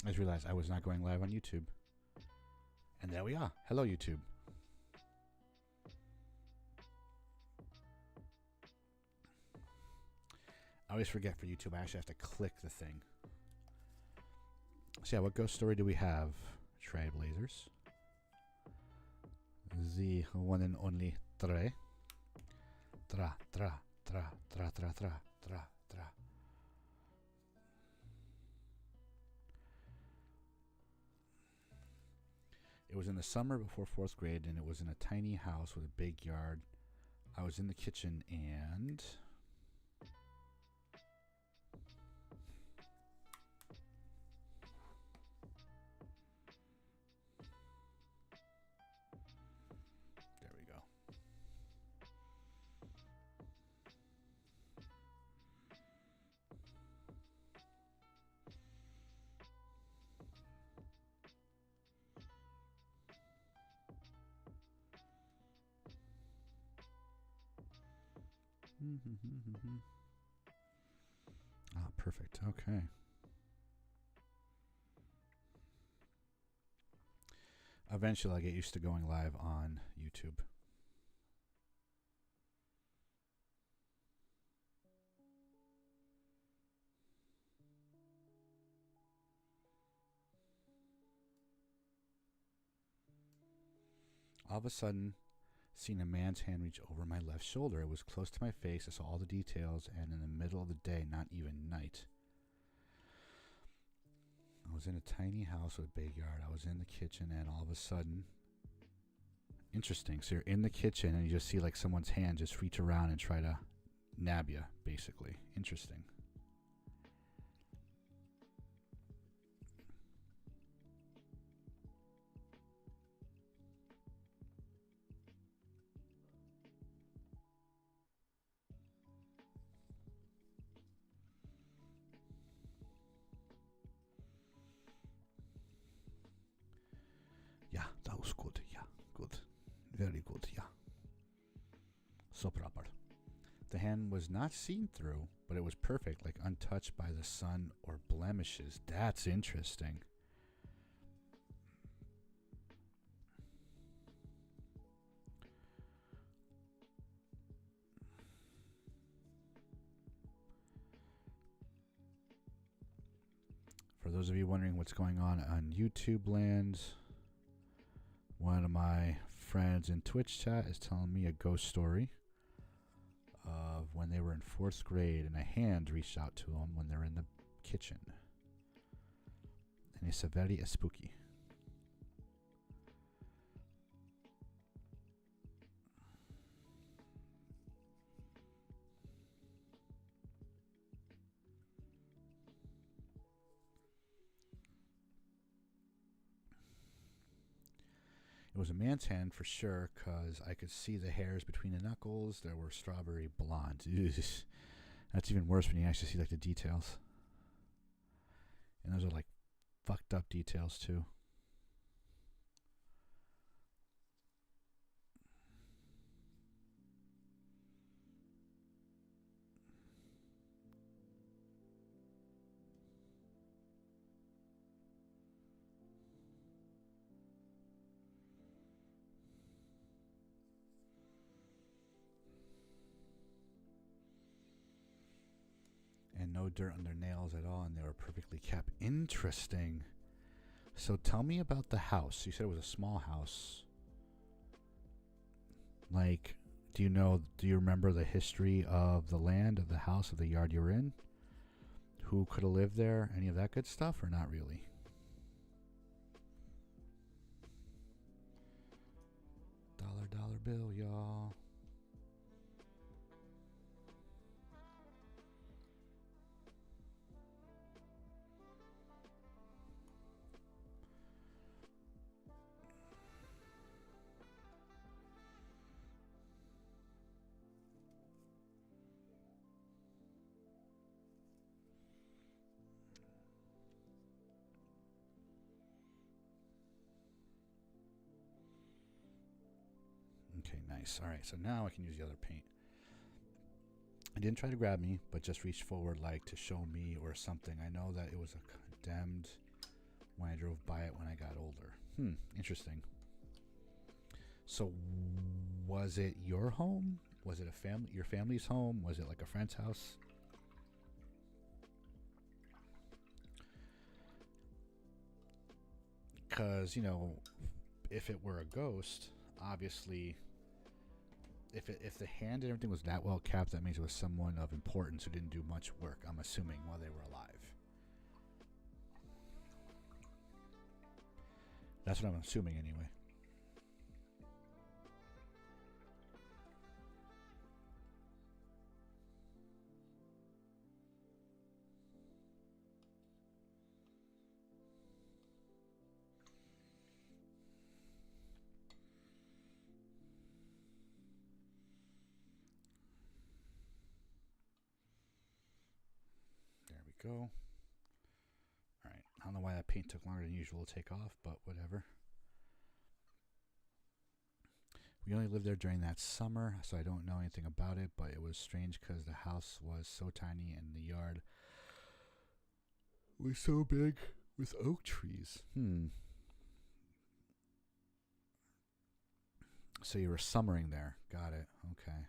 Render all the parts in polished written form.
I just realized I was not going live on YouTube. And there we are. Hello, YouTube. I always forget for YouTube, I actually have to click the thing. So yeah, what ghost story do we have? Trailblazers. The one and only Tre. Tra, tra, tra, tra, tra, tra, tra, tra. It was in the summer before 4th grade, and it was in a tiny house with a big yard. I was in the kitchen and... There we go. Ah, perfect. Okay. Eventually, I'll get used to going live on YouTube. All of a sudden, seen a man's hand reach over my left shoulder. It was close to my face. I saw all the details, and in the middle of the day, not even night. I was in a tiny house with a big yard. I was in the kitchen, and all of a sudden... Interesting. So you're in the kitchen, and you just see like someone's hand just reach around and try to nab you, basically. Interesting. Yeah, that was good. Yeah, good. Very good, yeah. So proper. The hand was not seen through, but it was perfect, like untouched by the sun or blemishes. That's interesting. For those of you wondering what's going on YouTube land, one of my friends in Twitch chat is telling me a ghost story of when they were in 4th grade and a hand reached out to them when they're in the kitchen. And it's a very spooky. It was a man's hand for sure, because I could see the hairs between the knuckles. There were strawberry blonde. Ugh. That's even worse when you actually see like the details. And those are like fucked up details too. And no dirt on their nails at all, and they were perfectly kept. Interesting. So tell me about the house. You said it was a small house. Like, do you remember the history of the land, of the house, of the yard you were in? Who could have lived there? Any of that good stuff, or not really? Dollar bill, y'all. Okay, nice. All right, so now I can use the other paint. I didn't try to grab me, but just reached forward like to show me or something. I know that it was a condemned when I drove by it when I got older. Interesting. So was it your home? Was it your family's home? Was it like a friend's house? Because, you know, if it were a ghost, obviously, if the hand and everything was that well kept, that means it was someone of importance who didn't do much work, I'm assuming, while they were alive. That's what I'm assuming anyway. There we go. Alright, I don't know why that paint took longer than usual to take off, but whatever. We only lived there during that summer, so I don't know anything about it, but it was strange because the house was so tiny and the yard was so big with oak trees. So you were summering there. Got it. Okay.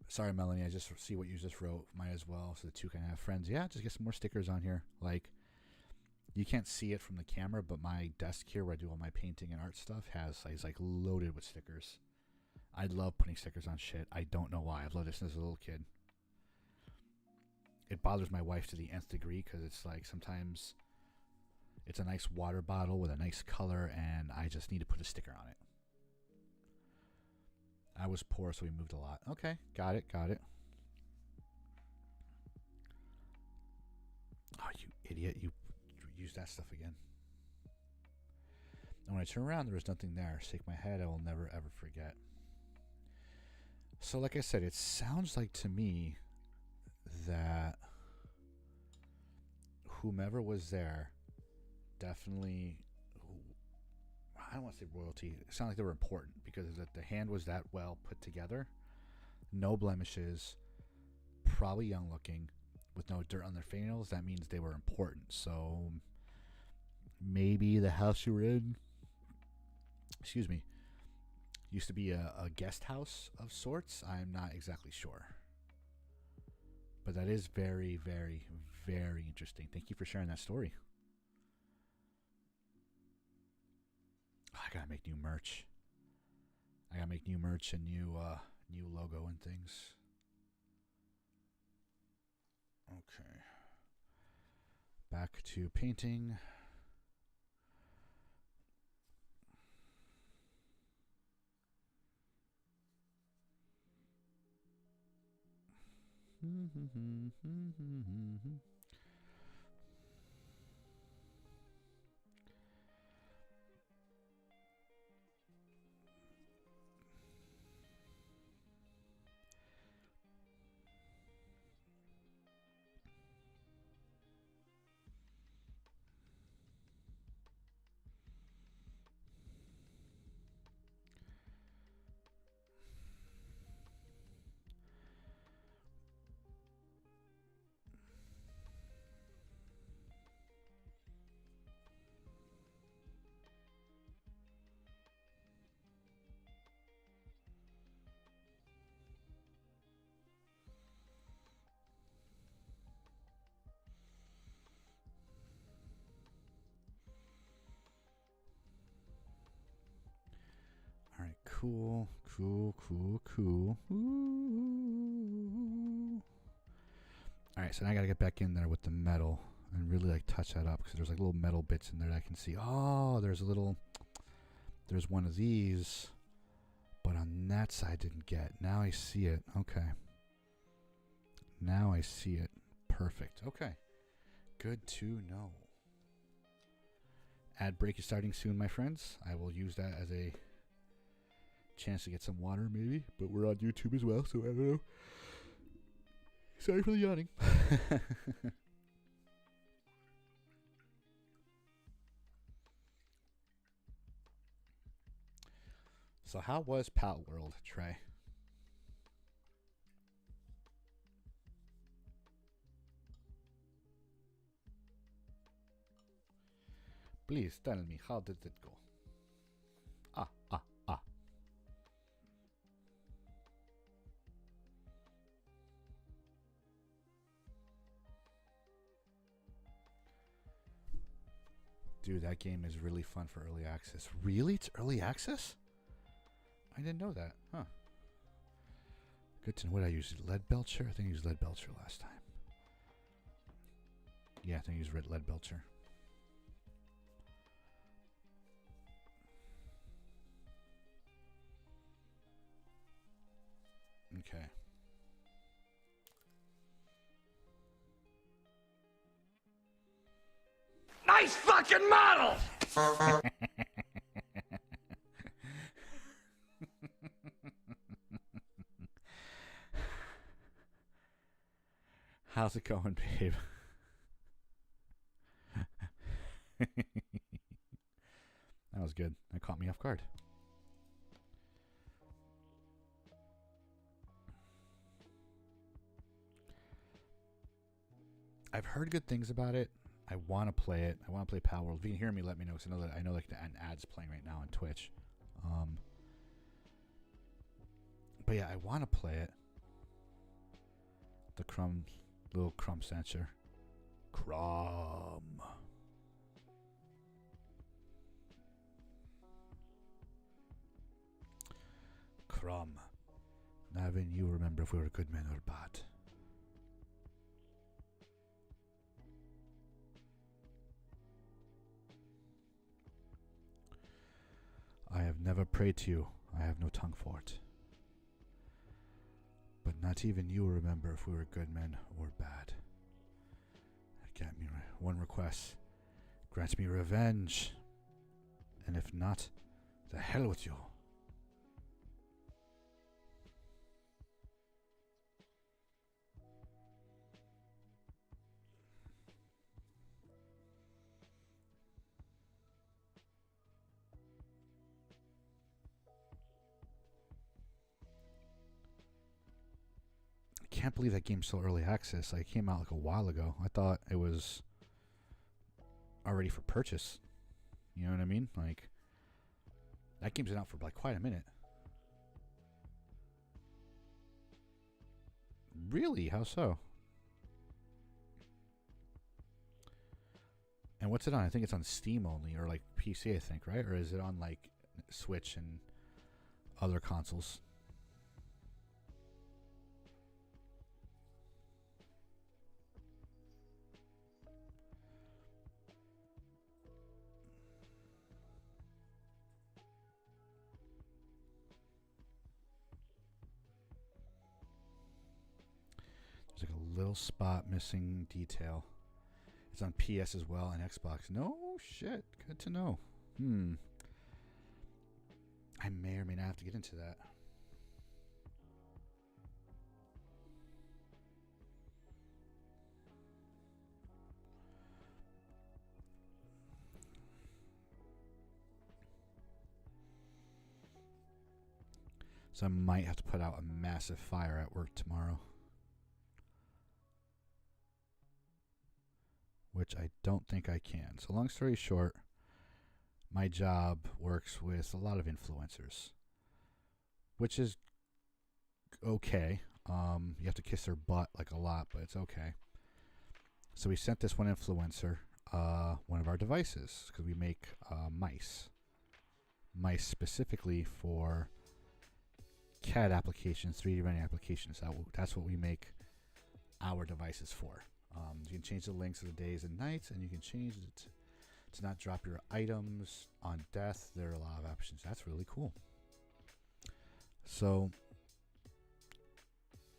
Sorry, Melanie, I just see what you just wrote. Might as well, so the two can have friends. Yeah, just get some more stickers on here. Like, you can't see it from the camera, but my desk here where I do all my painting and art stuff is like loaded with stickers. I love putting stickers on shit. I don't know why. I've loved it since I was a little kid. It bothers my wife to the nth degree because it's like sometimes it's a nice water bottle with a nice color and I just need to put a sticker on it. I was poor, so we moved a lot. Okay, got it. Oh, you idiot. You used that stuff again. And when I turn around, there was nothing there. Shake my head, I will never, ever forget. So, like I said, it sounds like to me that whomever was there definitely... I don't want to say royalty. It sounded like they were important because the hand was that well put together. No blemishes. Probably young looking. With no dirt on their fingernails. That means they were important. So maybe the house you were in, used to be a guest house of sorts. I'm not exactly sure. But that is very, very, very interesting. Thank you for sharing that story. I gotta make new merch. And new logo and things. Okay. Back to painting. Alright, cool. Alright, so now I gotta get back in there with the metal and really like touch that up because there's like little metal bits in there that I can see. Oh, there's one of these, but on that side didn't get. Now I see it. Okay. Now I see it. Perfect. Okay. Good to know. Ad break is starting soon, my friends. I will use that as a chance to get some water, maybe. But we're on YouTube as well, so I don't know. Sorry for the yawning. So how was Pal World, Trey? Please tell me, how did it go? Ah, ah, ah. Dude, that game is really fun for early access. Really? It's early access? I didn't know that. Huh. Good to know. What did I use? Lead Belcher? I think I used Lead Belcher last time. Yeah, I think I used Lead Belcher. Okay. Nice fucking model! How's it going, babe? That was good. That caught me off guard. I've heard good things about it. I want to play it. I want to play Pal World. If you can hear me, let me know. Because I know like an ad's playing right now on Twitch. But yeah, I want to play it. The little crumb sensor. Crumb. Crumb. Now even you remember if we were good men or bad. I have never prayed to you. I have no tongue for it. But not even you remember if we were good men or bad. Grant me one request. Grant me revenge. And if not, the hell with you. I can't believe that game's still early access. Like, it came out like a while ago. I thought it was already for purchase. You know what I mean? Like, that game's been out for like quite a minute. Really? How so? And what's it on? I think it's on Steam only, or like PC, I think, right? Or is it on like Switch and other consoles? There's like a little spot missing detail. It's on PS as well and Xbox. No shit. Good to know. I may or may not have to get into that. So I might have to put out a massive fire at work tomorrow. Which I don't think I can. So long story short, my job works with a lot of influencers, which is okay. You have to kiss their butt like a lot, but it's okay. So we sent this one influencer one of our devices because we make mice specifically for CAD applications, 3D rendering applications. That's what we make our devices for. You can change the lengths of the days and nights, and you can change it to not drop your items on death. There are a lot of options. That's really cool. So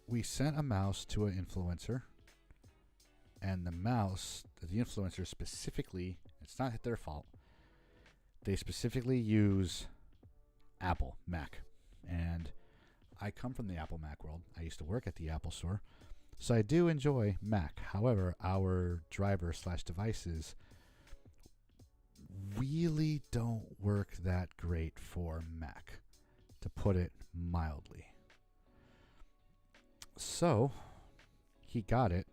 we sent a mouse to an influencer, and the mouse, the influencer specifically, it's not their fault. They specifically use Apple Mac, and I come from the Apple Mac world. I used to work at the Apple store. So I do enjoy Mac. However, our driver/devices really don't work that great for Mac. to put it mildly. So he got it,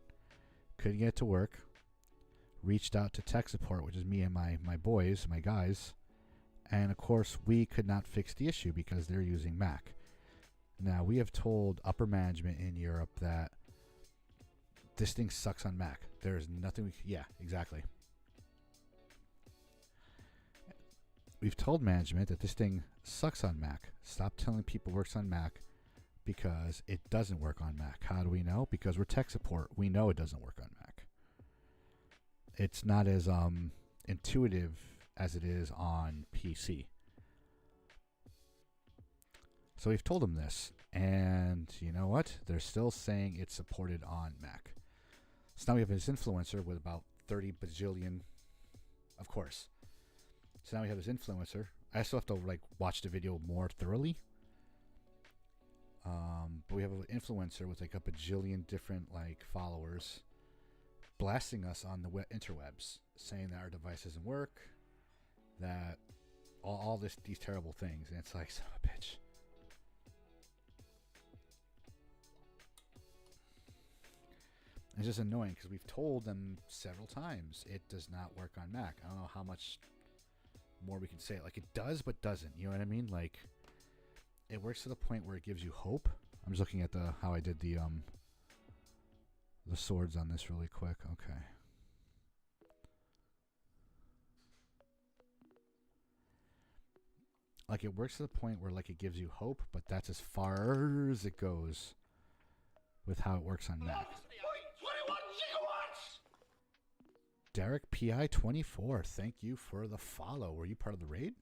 couldn't get it to work, reached out to tech support, which is me and my boys, my guys, and of course we could not fix the issue because they're using Mac. Now, we have told upper management in Europe that this thing sucks on Mac. There's nothing we can... Yeah, exactly. We've told management that this thing sucks on Mac. Stop telling people it works on Mac because it doesn't work on Mac. How do we know? Because we're tech support. We know it doesn't work on Mac. It's not as intuitive as it is on PC. So we've told them this, and you know what? They're still saying it's supported on Mac. So now we have this influencer with about 30 bajillion, of course. So now we have this influencer. I still have to watch the video more thoroughly. But we have an influencer with a bajillion different followers blasting us on the interwebs, saying that our device doesn't work, that all these terrible things, and it's like, son of a bitch. It's just annoying because we've told them several times it does not work on Mac. I don't know how much more we can say it. It does, but doesn't. You know what I mean? It works to the point where it gives you hope. I'm just looking at how I did the swords on this really quick. Okay. It works to the point where it gives you hope, but that's as far as it goes with how it works on Mac. 21 gigawatts! Derek PI24, thank you for the follow. Were you part of the raid?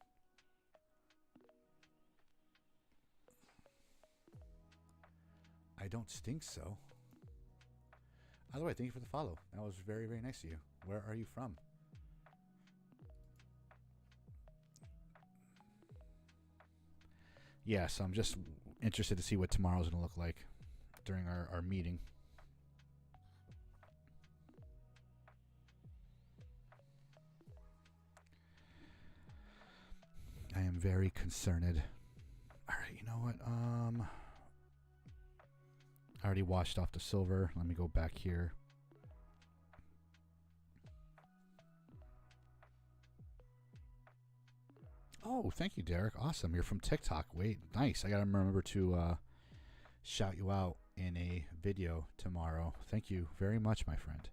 I don't think so. By the way, thank you for the follow. That was very, very nice of you. Where are you from? Yeah, so I'm just interested to see what tomorrow's going to look like during our meeting. I am very concerned. Alright, you know what? I already washed off the silver. Let me go back here. Oh, thank you, Derek. Awesome. You're from TikTok. Wait, nice. I got to remember to shout you out in a video tomorrow. Thank you very much, my friend.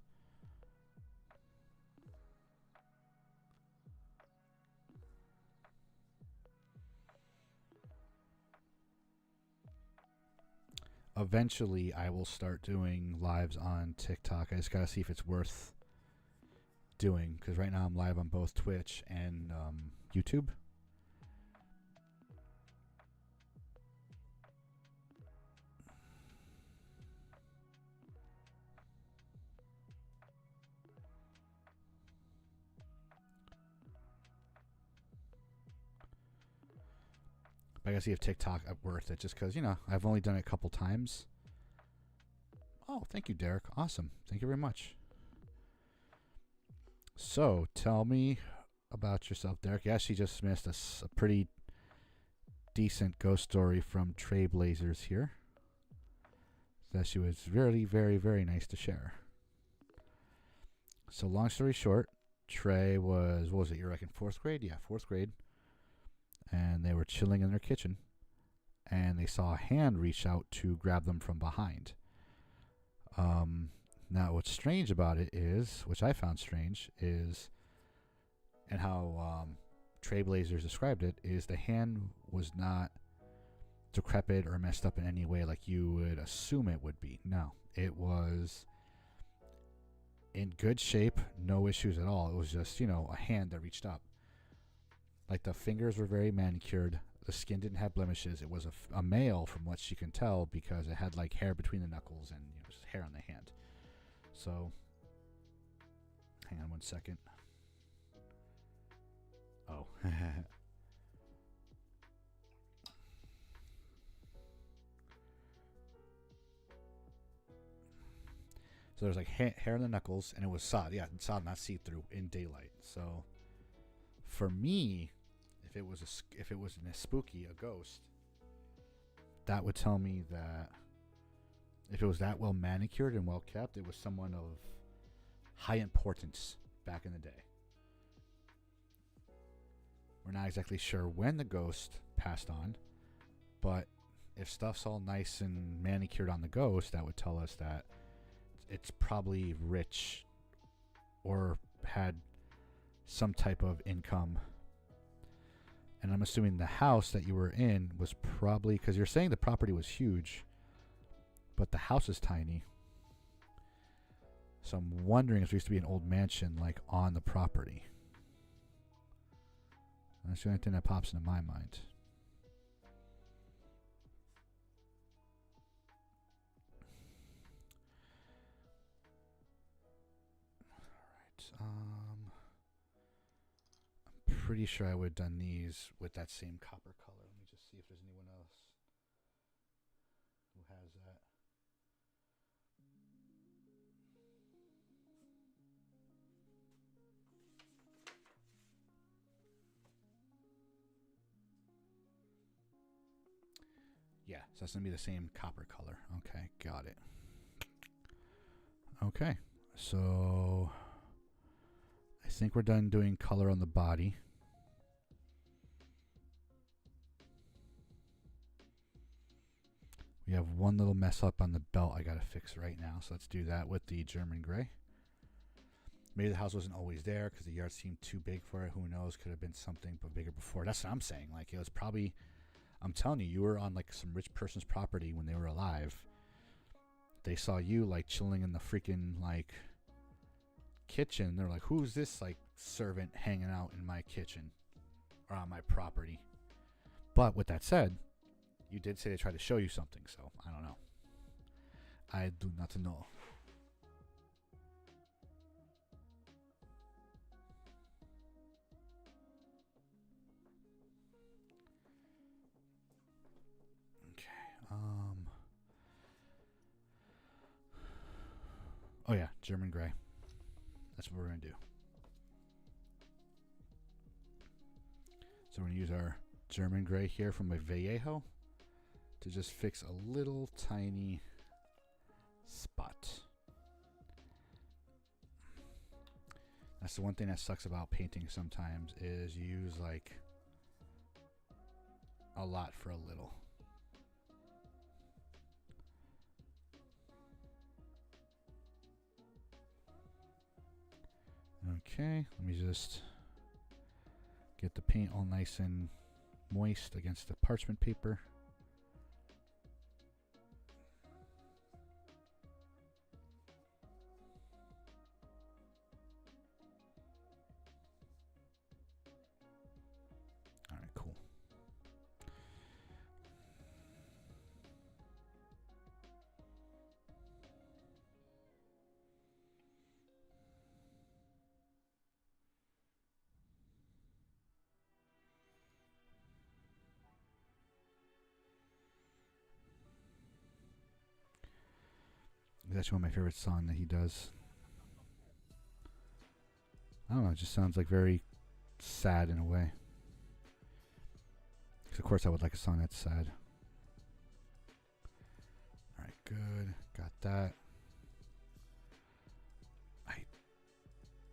Eventually, I will start doing lives on TikTok. I just got to see if it's worth doing, because right now I'm live on both Twitch and YouTube. I gotta see if TikTok is worth it, just because, I've only done it a couple times. Oh, thank you, Derek. Awesome. Thank you very much. So, tell me about yourself, Derek. Yeah, she just missed a pretty decent ghost story from Trailblazers here that she was very, very, very nice to share. So, long story short, Trey was, what was it, you're in 4th grade? Yeah, 4th grade. And they were chilling in their kitchen, and they saw a hand reach out to grab them from behind. Now, what's strange about it is, which I found strange, is, and how Trailblazers described it, is the hand was not decrepit or messed up in any way like you would assume it would be. No, it was in good shape, no issues at all. It was just, a hand that reached up. The fingers were very manicured. The skin didn't have blemishes. It was a male, from what she can tell, because it had hair between the knuckles and just hair on the hand. So, hang on one second. Oh. So there's hair on the knuckles, and it was solid. Yeah, solid, not see-through, in daylight. So, for me, if it was a spooky, a ghost, that would tell me that if it was that well manicured and well kept, it was someone of high importance back in the day. We're not exactly sure when the ghost passed on, but if stuff's all nice and manicured on the ghost, that would tell us that it's probably rich or had some type of income. And I'm assuming the house that you were in was probably, because you're saying the property was huge, but the house is tiny. So I'm wondering if there used to be an old mansion like on the property. That's the only thing that pops into my mind. Alright, I'm pretty sure I would have done these with that same copper color. Let me just see if there's anyone else who has that. Yeah, so that's going to be the same copper color. Okay, got it. Okay, so I think we're done doing color on the body. We have one little mess up on the belt I got to fix right now, so let's do that with the German gray. Maybe the house wasn't always there because the yard seemed too big for it. Who knows? Could have been something bigger before. That's what I'm saying. Like, it was probably... I'm telling you, you were on like some rich person's property when they were alive. They saw you like chilling in the freaking like kitchen. They're like, who's this like servant hanging out in my kitchen or on my property? But with that said, you did say they tried to show you something, so I don't know. I do not know. Oh yeah, German gray. That's what we're going to do. So we're going to use our German gray here from my Vallejo to just fix a little tiny spot. That's the one thing that sucks about painting sometimes is you use like a lot for a little. Okay, let me just get the paint all nice and moist against the parchment paper. All right, cool. That's one of my favorite songs that he does. I don't know, it just sounds like very sad in a way. Because of course I would like a song that's sad. Alright, good. Got that. I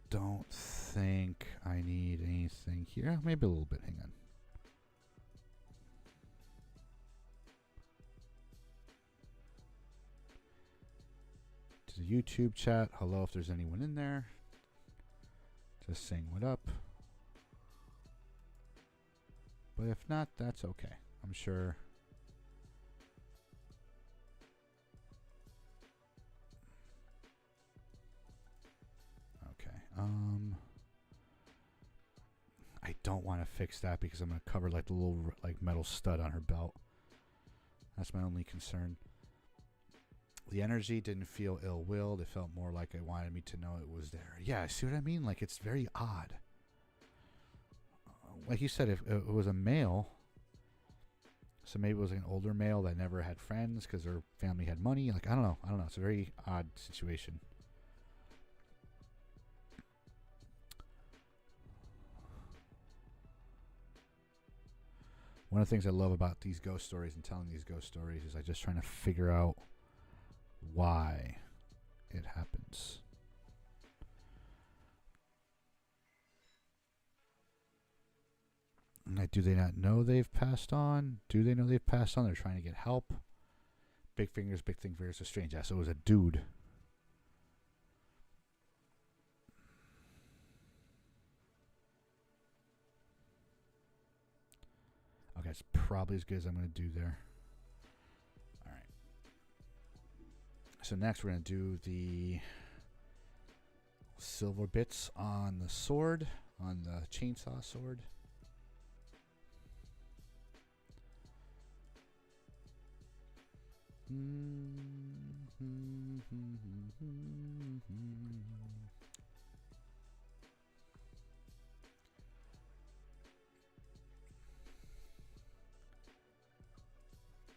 don't think I need anything here. Maybe a little bit. Hang on. To the YouTube chat. Hello if there's anyone in there. Just saying what up. But if not, that's okay. I'm sure. Okay. I don't want to fix that because I'm going to cover like the little like metal stud on her belt. That's my only concern. The energy didn't feel ill-willed. It felt more like it wanted me to know it was there. Yeah, see what I mean? Like, it's very odd. Like you said, if it was a male, so maybe it was an older male that never had friends because their family had money. Like, I don't know. It's a very odd situation. One of the things I love about these ghost stories and telling these ghost stories is I just trying to figure out why it happens. Like, do they not know they've passed on? Do they know they've passed on? They're trying to get help. Big fingers, big thing fingers are strange. Yeah, so it was a dude. Okay, it's probably as good as I'm going to do there. All right. So next we're going to do the silver bits on the sword, on the chainsaw sword.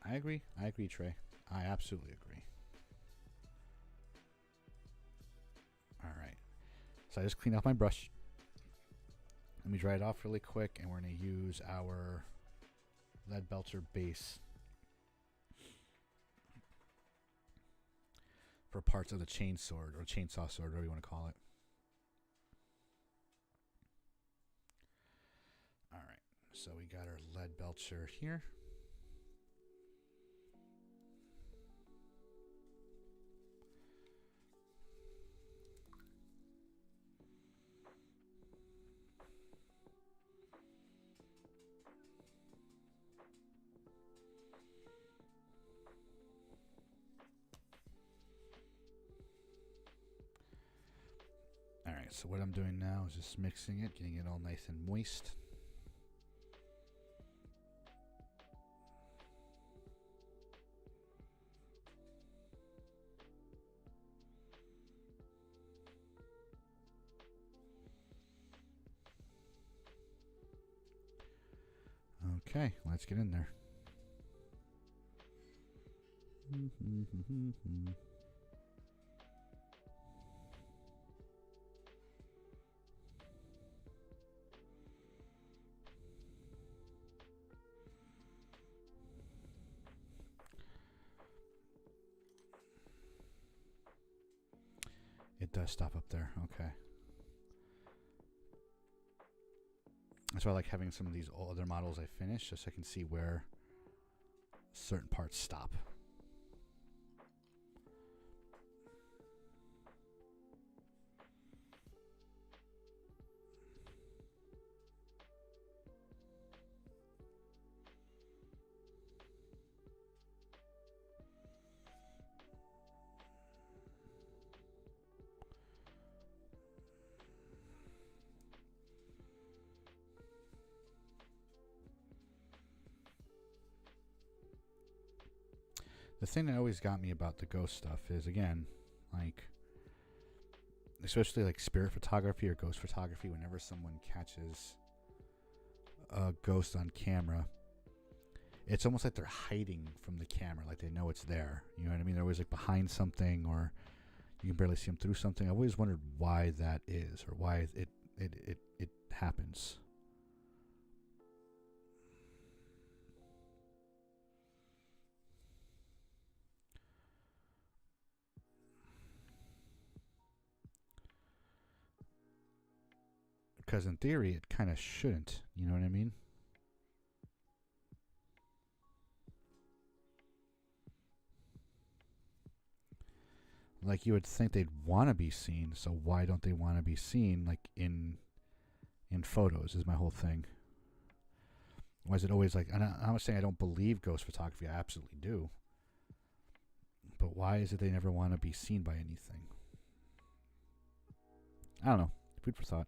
I agree, Trey. I absolutely agree. All right. So I just cleaned off my brush. Let me dry it off really quick, and we're going to use our lead belcher base for parts of the chain sword or chainsaw sword, whatever you want to call it. All right. So we got our lead belcher here. Alright, so what I'm doing now is just mixing it, getting it all nice and moist. Okay, let's get in there. It does stop up there. Okay. That's why I like having some of these other models I finished, just so I can see where certain parts stop. The thing that always got me about the ghost stuff is, again, like, especially like spirit photography or ghost photography, whenever someone catches a ghost on camera, it's almost like they're hiding from the camera, like they know it's there. You know what I mean? They're always like behind something, or you can barely see them through something. I've always wondered why that is, or why it happens. Because in theory, it kind of shouldn't. You know what I mean? Like, you would think they'd want to be seen, so why don't they want to be seen, like, in photos, is my whole thing. Why is it always like, and I'm not saying I don't believe ghost photography, I absolutely do. But why is it they never want to be seen by anything? I don't know. Food for thought.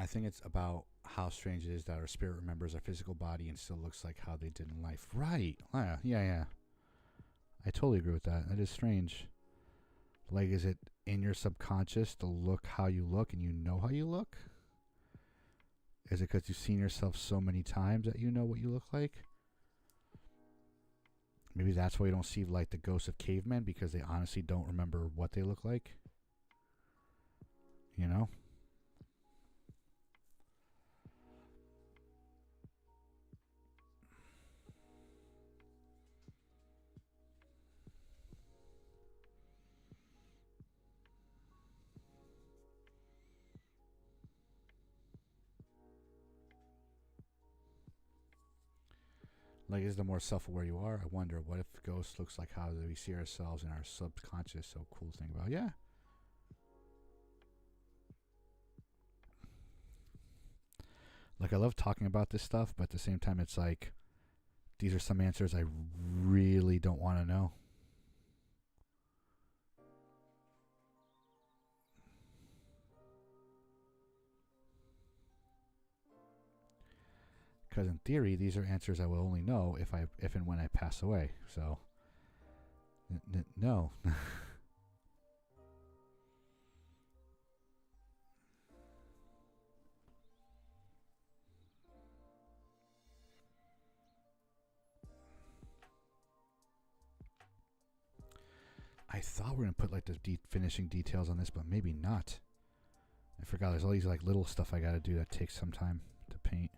I think it's about how strange it is that our spirit remembers our physical body and still looks like how they did in life. Right. Yeah. I totally agree with that. That is strange. Like, is it in your subconscious to look how you look and you know how you look? Is it because you've seen yourself so many times that you know what you look like? Maybe that's why you don't see like the ghosts of cavemen, because they honestly don't remember what they look like. You know? Like, as the more self-aware you are, I wonder, what if ghost looks like how we see ourselves in our subconscious? So cool to think about. Yeah. Like, I love talking about this stuff, but at the same time, it's like, these are some answers I really don't want to know. Because in theory, these are answers I will only know if and when I pass away. So, no. I thought we were going to put like the finishing details on this, but maybe not. I forgot there's all these like little stuff I got to do that takes some time to paint.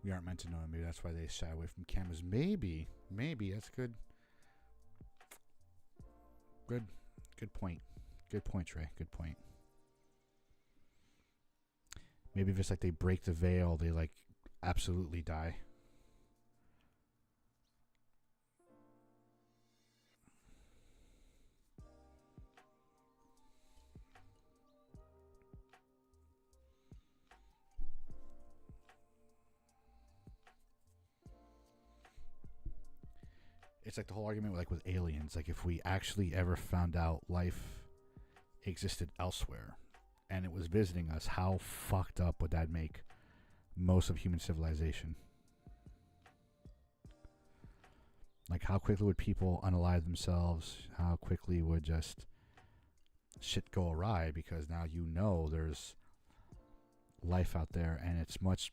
We aren't meant to know. Maybe that's why they shy away from cameras. Maybe that's good. Good point. Good point, Trey. Good point. Maybe if it's like they break the veil, they like absolutely die. It's like the whole argument with aliens. Like, if we actually ever found out life existed elsewhere and it was visiting us, how fucked up would that make most of human civilization? Like, how quickly would people unalive themselves? How quickly would just shit go awry? Because now you know there's life out there and it's much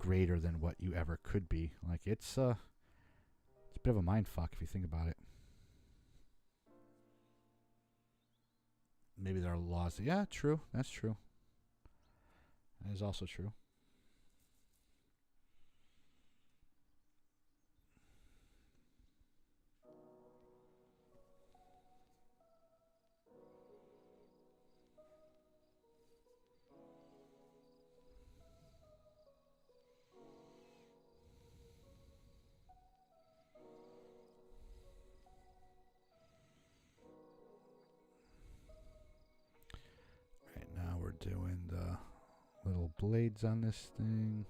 greater than what you ever could be. Like, it's a bit of a mind fuck if you think about it. Maybe there are laws. Yeah, true. That's true. That is also true. Right now we're doing the little blades on this thing.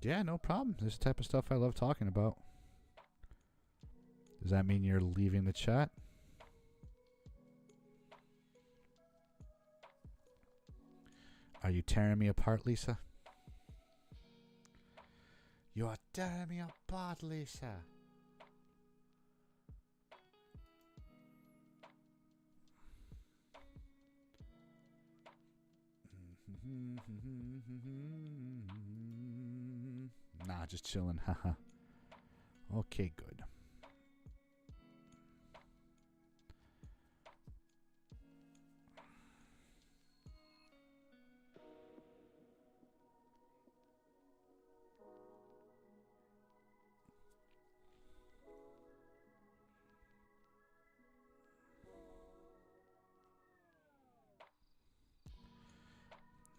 Yeah, no problem. This is the type of stuff I love talking about. Does that mean you're leaving the chat? Are you tearing me apart, Lisa? You are tearing me apart, Lisa. Nah, just chilling. Haha. Okay, good.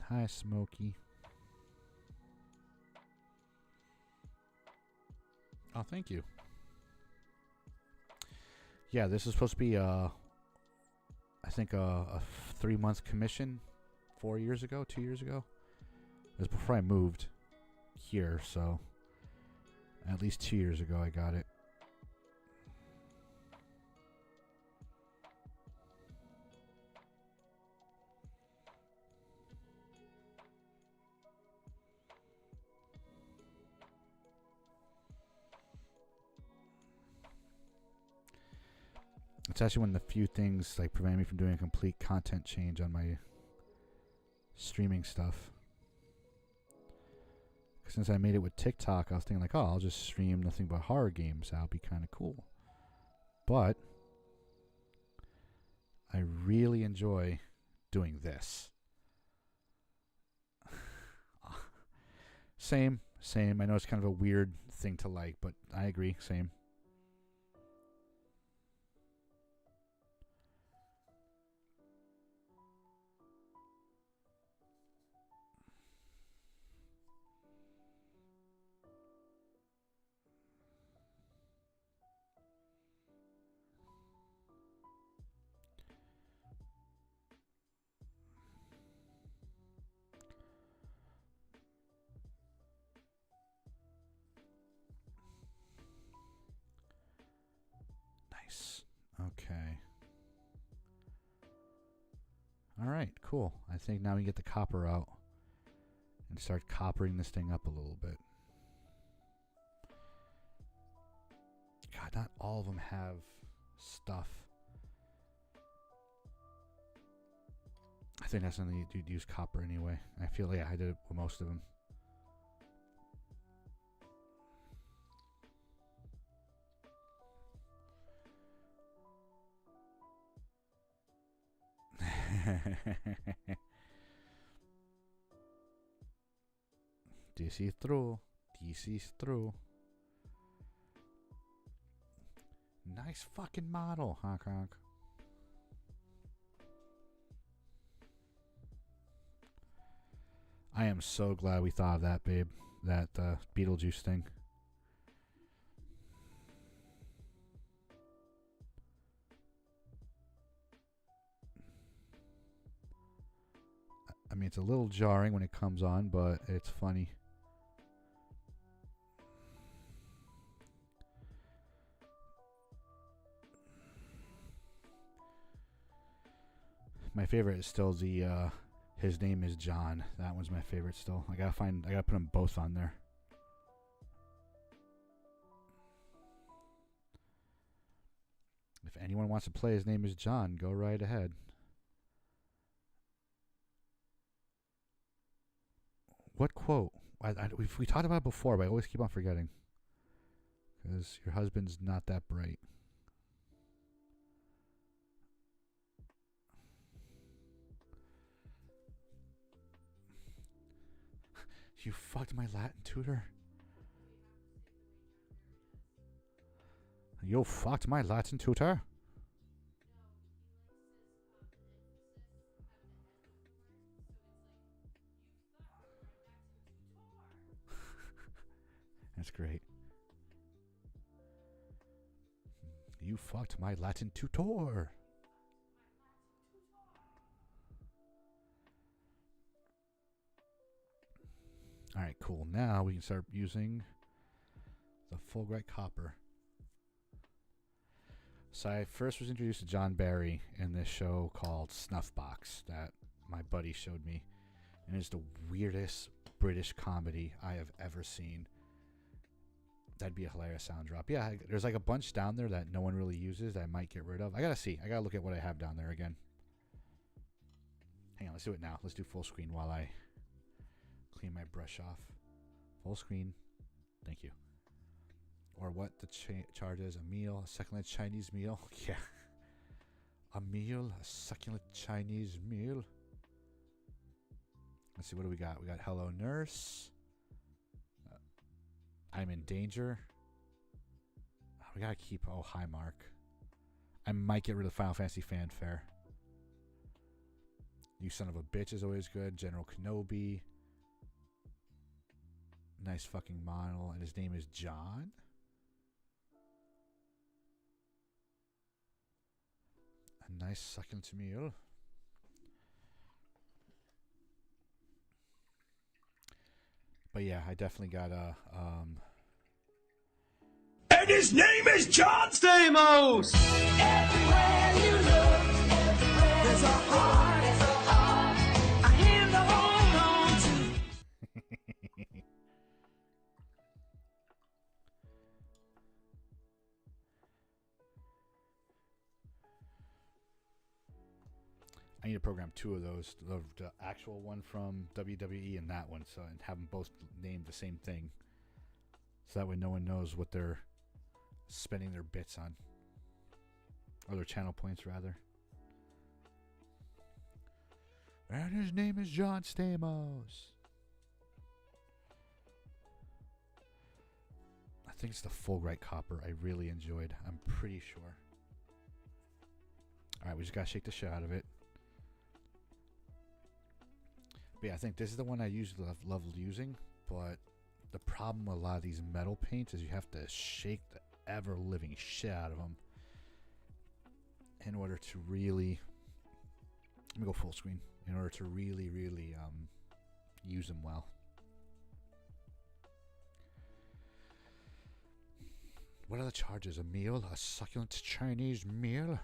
Hi, Smokey. Oh, thank you. Yeah, this is supposed to be, I think, a 3-month commission 4 years ago, 2 years ago. It was before I moved here, so at least 2 years ago I got it. It's actually one of the few things like preventing me from doing a complete content change on my streaming stuff. Since I made it with TikTok, I was thinking like, oh, I'll just stream nothing but horror games. That'll be kind of cool. But I really enjoy doing this. Same. I know it's kind of a weird thing to like, but I agree. Same. Nice. Okay. All right, cool. I think now we get the copper out and start coppering this thing up a little bit. God, not all of them have stuff. I think that's something you'd use copper anyway. I feel I did it with most of them. This is true. Nice fucking model, honk honk. I am so glad we thought of that, babe. That Beetlejuice thing. I mean, it's a little jarring when it comes on, but it's funny. My favorite is still the his name is John. That one's my favorite still. I gotta put them both on there. If anyone wants to play his name is John, go right ahead. What quote? We talked about it before, but I always keep on forgetting. Because your husband's not that bright. You fucked my Latin tutor? You fucked my Latin tutor? That's great. You fucked my Latin tutor. Alright, cool. Now we can start using the Fulbright copper. So I first was introduced to John Barry in this show called Snuffbox that my buddy showed me. And it's the weirdest British comedy I have ever seen. That'd be a hilarious sound drop. Yeah, there's like a bunch down there that no one really uses that I might get rid of. I gotta look at what I have down there again. Hang on, let's do it now. Let's do full screen while I clean my brush off. Full screen. Thank you. Or what the charge is. A meal, a succulent Chinese meal. Yeah. A meal, a succulent Chinese meal. Let's see, what do we got? We got Hello Nurse. I'm in danger. We gotta keep, hi Mark. I might get rid of Final Fantasy Fanfare. You Son of a Bitch is always good. General Kenobi. Nice fucking model. And his name is John. A nice succulent meal. But yeah, I definitely got a... And his name is John Stamos! Everywhere you look, there's a heart, a hand to hold on to. I need to program two of those, the actual one from WWE and that one, so and have them both named the same thing, so that way no one knows what they're spending their bits on, or their channel points rather. And his name is John Stamos. I think it's the Fulbright Copper I really enjoyed. I'm pretty sure. All right, we just gotta shake the shit out of it. But yeah, I think this is the one I usually love using, but the problem with a lot of these metal paints is you have to shake the ever-living shit out of them in order to really... Let me go full screen. In order to really, really use them well. What are the charges? A meal? A succulent Chinese meal?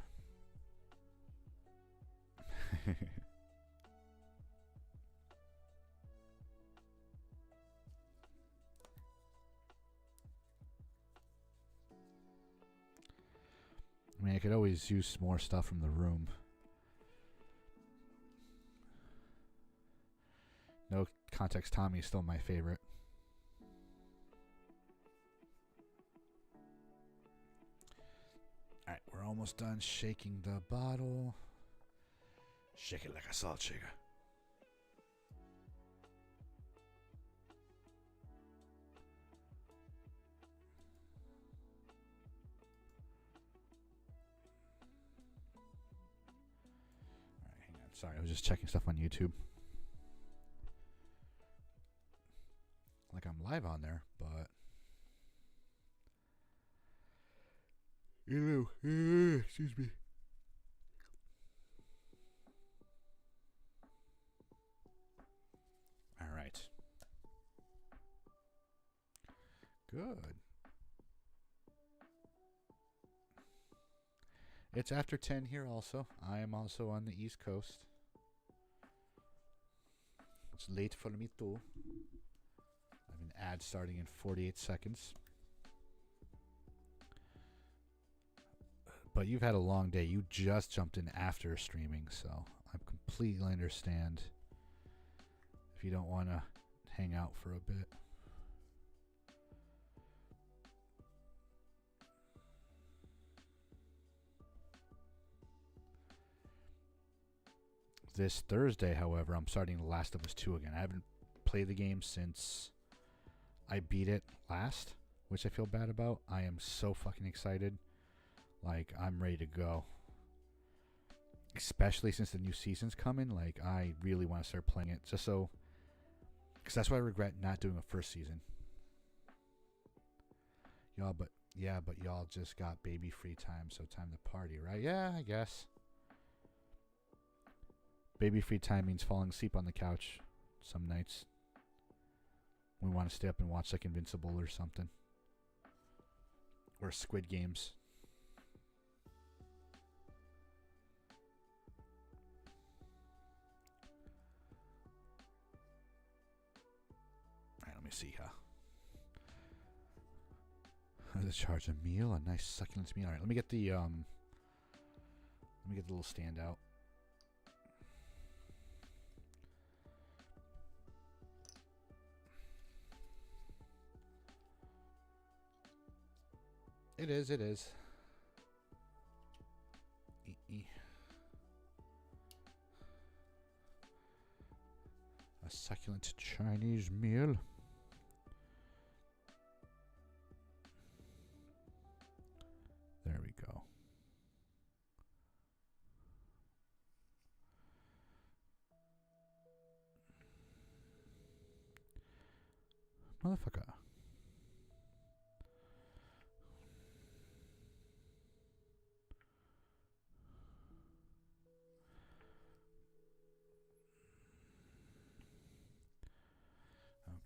I mean, I could always use more stuff from the room. No Context Tommy is still my favorite. Alright, we're almost done shaking the bottle. Shake it like a salt shaker. Sorry, I was just checking stuff on YouTube. Like I'm live on there, but... excuse me. Alright. Good. It's after 10 here also. I am also on the East Coast. It's late for me too. I have an ad starting in 48 seconds. But you've had a long day. You just jumped in after streaming, so I completely understand if you don't want to hang out for a bit. This Thursday, however, I'm starting The Last of Us 2 again. I haven't played the game since I beat it last, which I feel bad about. I am so fucking excited. Like, I'm ready to go. Especially since the new season's coming. Like, I really want to start playing it. Just so... Because that's why I regret not doing a first season. Y'all, but y'all just got baby free time, so time to party, right? Yeah, I guess. Baby free time means falling asleep on the couch some nights. We want to stay up and watch like Invincible or something. Or Squid Games. Alright, let me see how. How to charge a meal? A nice succulent meal. Alright, let me get the little stand out. It is. A succulent Chinese meal. There we go. Motherfucker.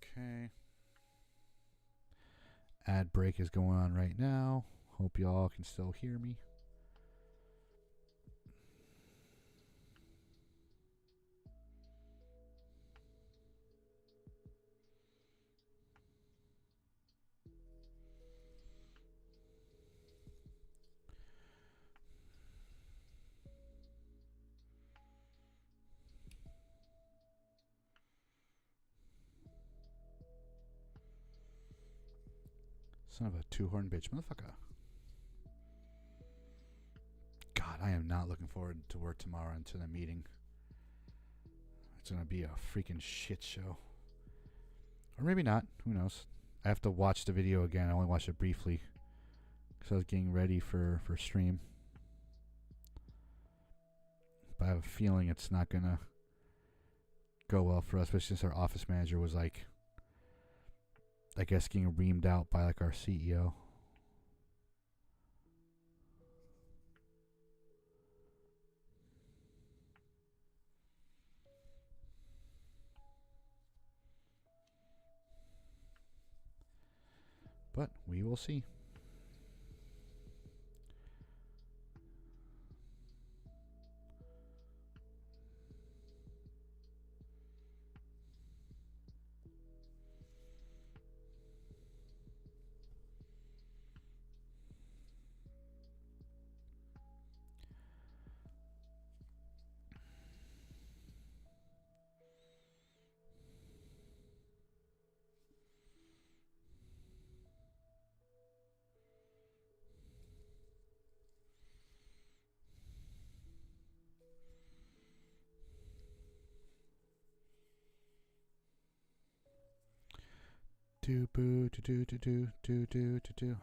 Okay. Ad break is going on right now. Hope y'all can still hear me. Son of a two-horn bitch, motherfucker. God, I am not looking forward to work tomorrow and to the meeting. It's going to be a freaking shit show. Or maybe not. Who knows? I have to watch the video again. I only watched it briefly because I was getting ready for stream. But I have a feeling it's not going to go well for us, especially since our office manager was like, I guess, getting reamed out by like our CEO. But we will see.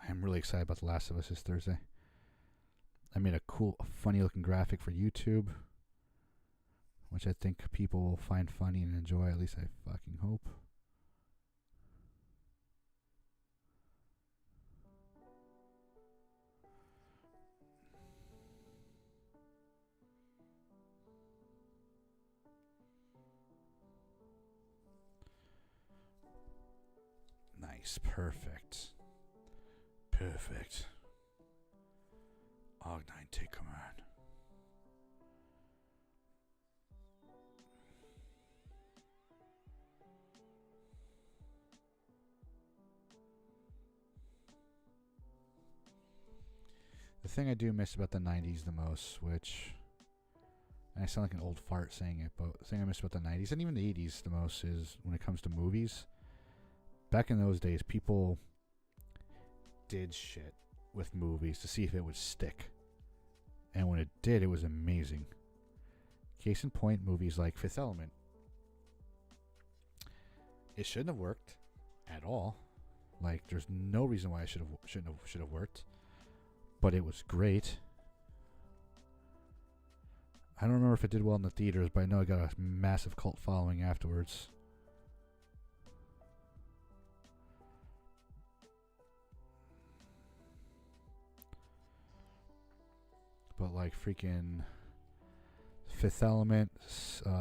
I'm really excited about The Last of Us this Thursday. I made a cool, funny looking graphic for YouTube, which I think people will find funny and enjoy. At least I fucking hope. Nice. Perfect. Perfect. Og9, take command. The thing I do miss about the 90s the most, which, and I sound like an old fart saying it, but the thing I miss about the 90s and even the 80s the most is when it comes to movies. Back in those days, people did shit with movies to see if it would stick. And when it did, it was amazing. Case in point, movies like Fifth Element. It shouldn't have worked at all. Like, there's no reason why it should have worked. But it was great. I don't remember if it did well in the theaters, but I know it got a massive cult following afterwards. But like freaking Fifth Element,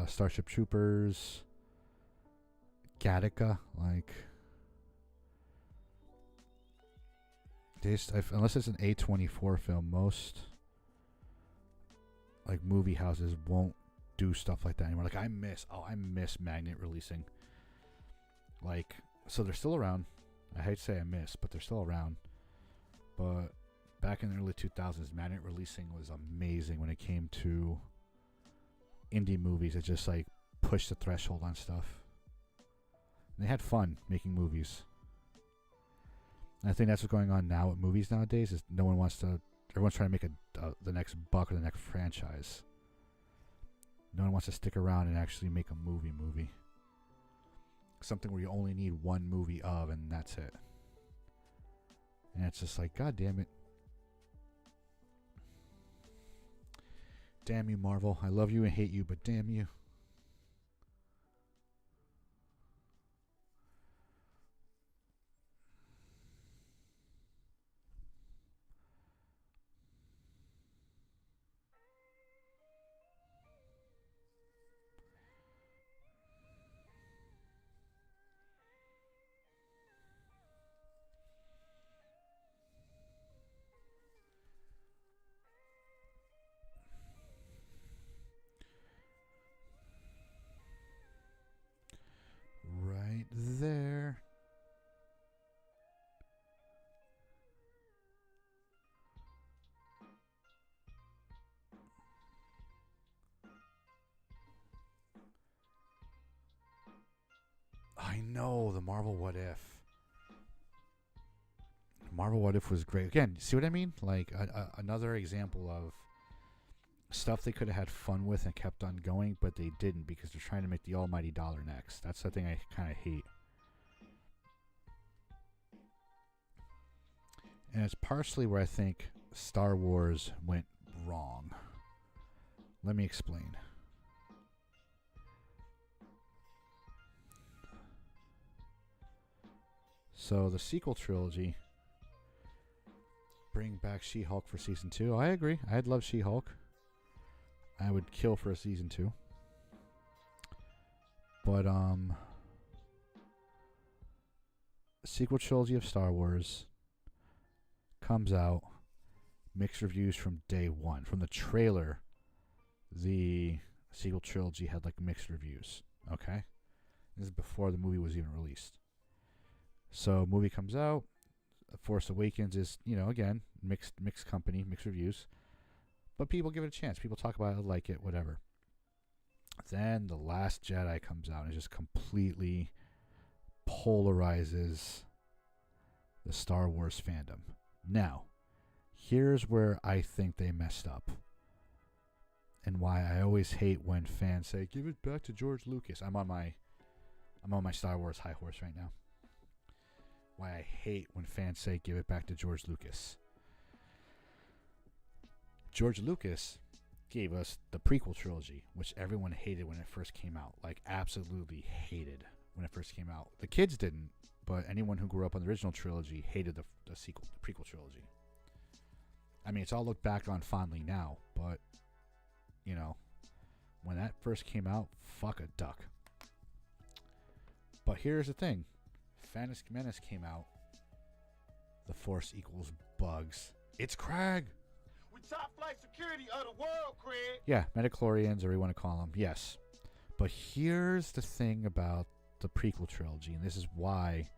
Starship Troopers, Gattaca, like unless it's an A24 film, most like movie houses won't do stuff like that anymore. Like I miss magnet releasing. Like, so they're still around. I hate to say I miss, but they're still around. But back in the early 2000s, magnet releasing was amazing when it came to indie movies. It just like pushed the threshold on stuff. And they had fun making movies. And I think that's what's going on now with movies nowadays. Is everyone's trying to make the next buck or the next franchise. No one wants to stick around and actually make a movie. Something where you only need one movie of, and that's it. And it's just like, God damn it. Damn you, Marvel. I love you and hate you, but damn you. know, the Marvel What If. Marvel What If was great. Again, see what I mean? Like another example of stuff they could have had fun with and kept on going, but they didn't because they're trying to make the almighty dollar next. That's the thing I kind of hate. And it's partially where I think Star Wars went wrong. Let me explain. So the sequel trilogy, bring back She-Hulk for season 2. I agree. I'd love She-Hulk. I would kill for a season 2. But sequel trilogy of Star Wars comes out, mixed reviews from day one. From the trailer, the sequel trilogy had like mixed reviews. Okay, this is before the movie was even released. So movie comes out, Force Awakens is, again, mixed company, mixed reviews, but people give it a chance. People talk about it, like it, whatever. Then The Last Jedi comes out and just completely polarizes the Star Wars fandom. Now, here's where I think they messed up, and why I always hate when fans say, "Give it back to George Lucas." I'm on my Star Wars high horse right now. Why I hate when fans say, "Give it back to George Lucas." George Lucas gave us the prequel trilogy, which everyone hated when it first came out. Like, absolutely hated when it first came out. The kids didn't, but anyone who grew up on the original trilogy hated the prequel trilogy. I mean, it's all looked back on fondly now, but, when that first came out, fuck a duck. But here's the thing. Phantom Menace came out. The Force equals bugs. It's Craig. We top flight security of the world, Craig. Yeah, metachlorians, or you want to call them. Yes. But here's the thing about the prequel trilogy, and this is why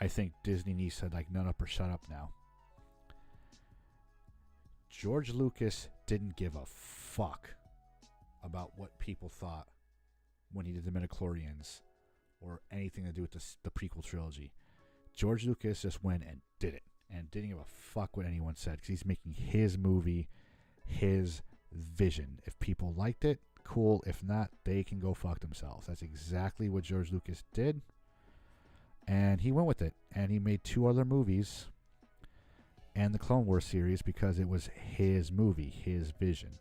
I think Disney needs to, nut up or shut up now. George Lucas didn't give a fuck about what people thought when he did the midichlorians or anything to do with the prequel trilogy. George Lucas just went and did it and didn't give a fuck what anyone said because he's making his movie, his vision. If people liked it, cool. If not, they can go fuck themselves. That's exactly what George Lucas did, and he went with it. And he made 2 other movies and the Clone Wars series because it was his movie, his vision.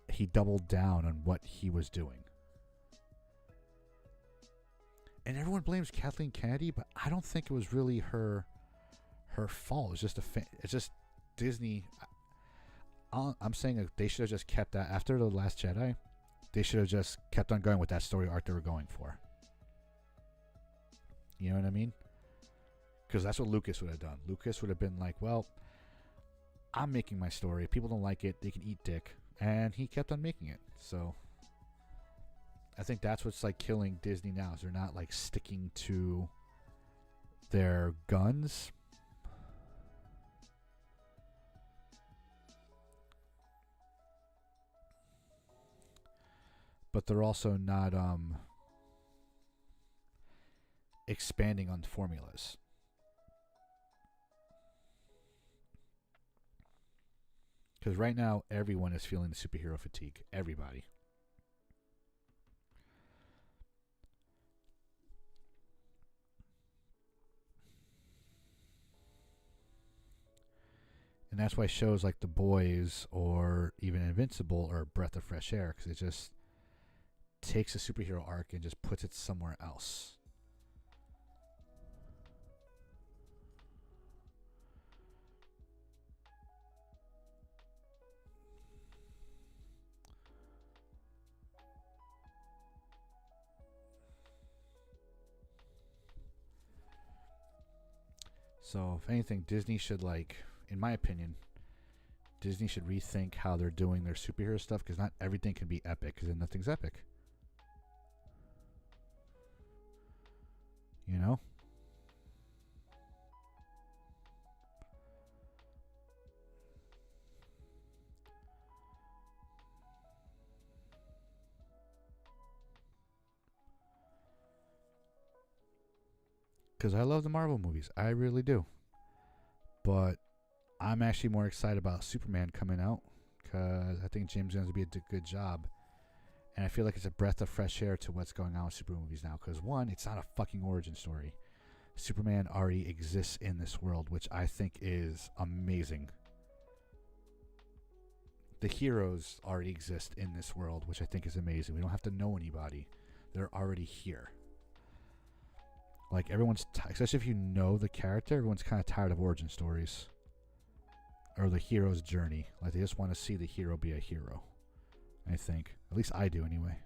He doubled down on what he was doing. And everyone blames Kathleen Kennedy, but I don't think it was really her fault. It's just Disney. I'm saying that they should have just kept that after The Last Jedi. They should have just kept on going with that story arc they were going for. You know what I mean? Because that's what Lucas would have done. Lucas would have been like, well, I'm making my story. If people don't like it, they can eat dick. And he kept on making it. So I think that's what's killing Disney now. Is they're not sticking to their guns. But they're also not expanding on the formulas. Because right now, everyone is feeling the superhero fatigue. Everybody. And that's why shows like The Boys or even Invincible are a breath of fresh air. Because it just takes a superhero arc and just puts it somewhere else. So, if anything, Disney should, in my opinion, Disney should rethink how they're doing their superhero stuff, because not everything can be epic, because then nothing's epic. You know? because I love the Marvel movies. I really do. But I'm actually more excited about Superman coming out because I think James Gunn's going to be a good job. And I feel like it's a breath of fresh air to what's going on with Superman movies now. Because, one, it's not a fucking origin story. Superman already exists in this world, which I think is amazing. The heroes already exist in this world, which I think is amazing. We don't have to know anybody. They're already here. Like, everyone's, especially if you know the character, everyone's kind of tired of origin stories. Or the hero's journey. Like, they just want to see the hero be a hero. I think. At least I do, anyway.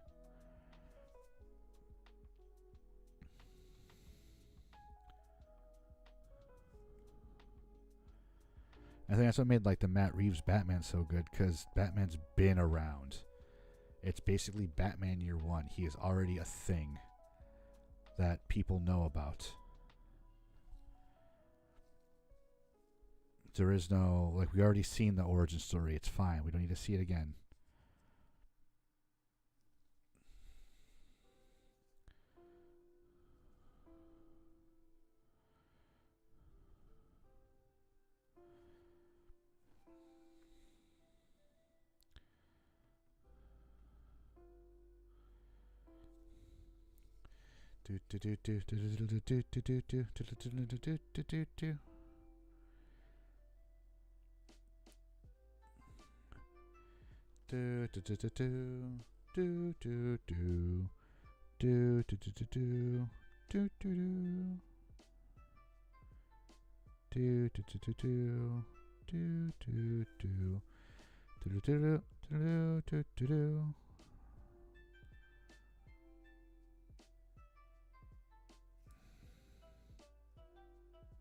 I think that's what made, like, the Matt Reeves Batman so good, because Batman's been around. It's basically Batman Year One. He is already a thing that people know about. There is no, like, we already seen the origin story. It's fine. We don't need to see it again.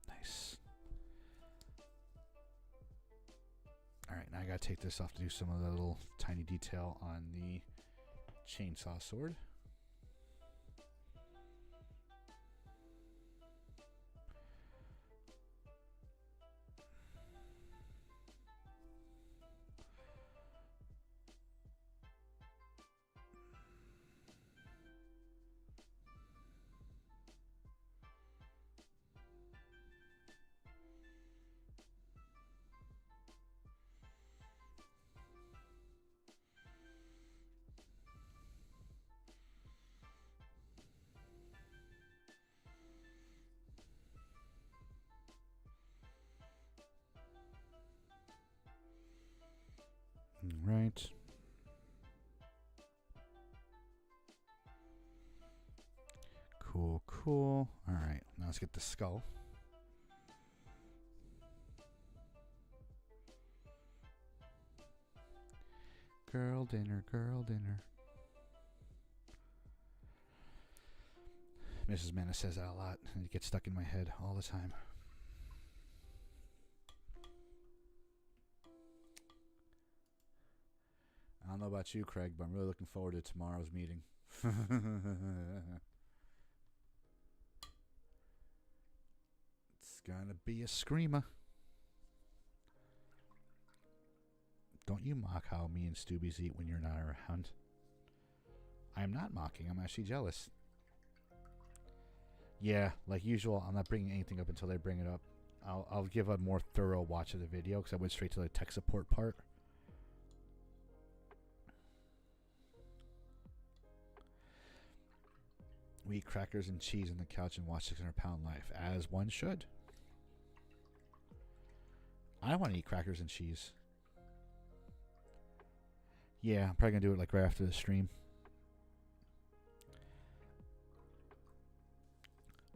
Nice. Alright, now I gotta take this off to do some of the little tiny detail on the chainsaw sword. Right. Cool, cool. Alright, now let's get the skull. Girl dinner, girl dinner. Mrs. Manna says that a lot, and it gets stuck in my head all the time. I don't know about you, Craig, but I'm really looking forward to tomorrow's meeting. It's gonna be a screamer. Don't you mock how me and Stoobies eat when you're not around. I am not mocking. I'm actually jealous. Yeah, like usual, I'm not bringing anything up until they bring it up. I'll give a more thorough watch of the video because I went straight to the tech support part. We eat crackers and cheese on the couch and watch 600-Pound Life, as one should. I want to eat crackers and cheese. Yeah, I'm probably going to do it like right after the stream.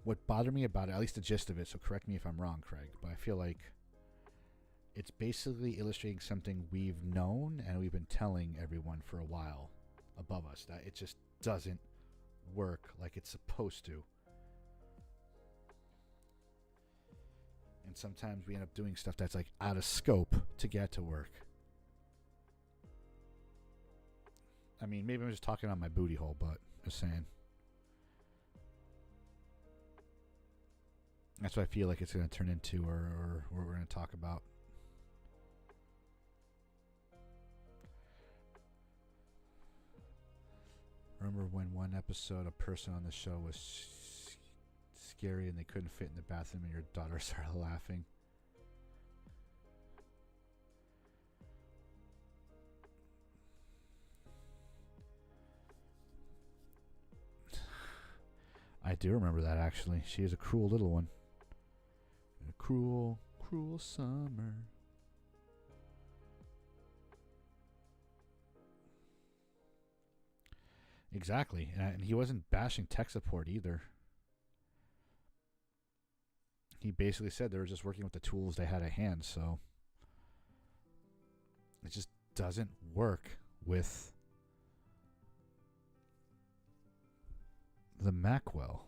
What bothered me about it, at least the gist of it, so correct me if I'm wrong, Craig, but I feel like it's basically illustrating something we've known and we've been telling everyone for a while above us, that it just doesn't work like it's supposed to. And sometimes we end up doing stuff that's like out of scope to get to work. I mean, maybe I'm just talking on my booty hole, but just saying. That's what I feel like it's going to turn into, or what we're going to talk about. Remember when one episode a person on the show was scary and they couldn't fit in the bathroom and your daughter started laughing. I do remember that, actually. She is a cruel little one. A cruel, cruel summer. Exactly. And he wasn't bashing tech support either. He basically said they were just working with the tools they had at hand, so it just doesn't work with the Macwell.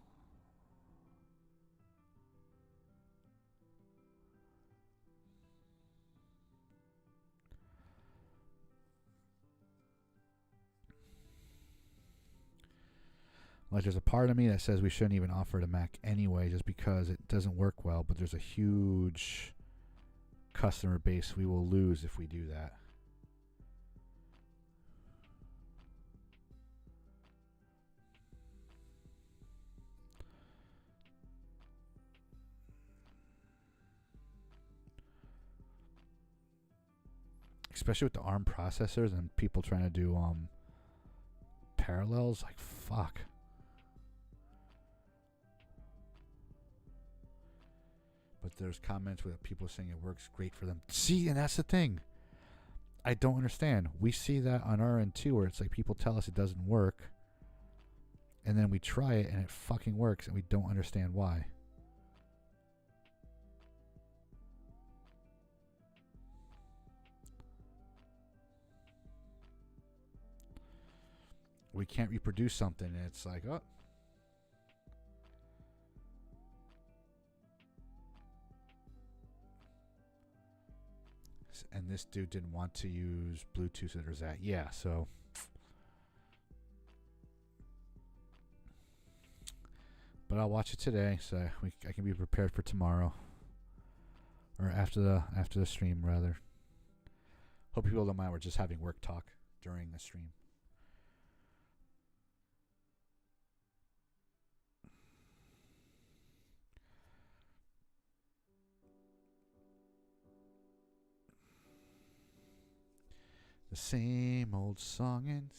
Like, there's a part of me that says we shouldn't even offer the Mac anyway, just because it doesn't work well, but there's a huge customer base we will lose if we do that. Especially with the ARM processors and people trying to do parallels, like, fuck. But there's comments with people saying it works great for them. See, and that's the thing. I don't understand. We see that on our end too, where it's like people tell us it doesn't work, and then we try it and it fucking works, and we don't understand why. We can't reproduce something, and it's like, oh. And this dude didn't want to use Bluetooth, or that. Yeah, so. But I'll watch it today, so I can be prepared for tomorrow, or after the stream, rather. Hope people don't mind. We're just having work talk during the stream. The same old song and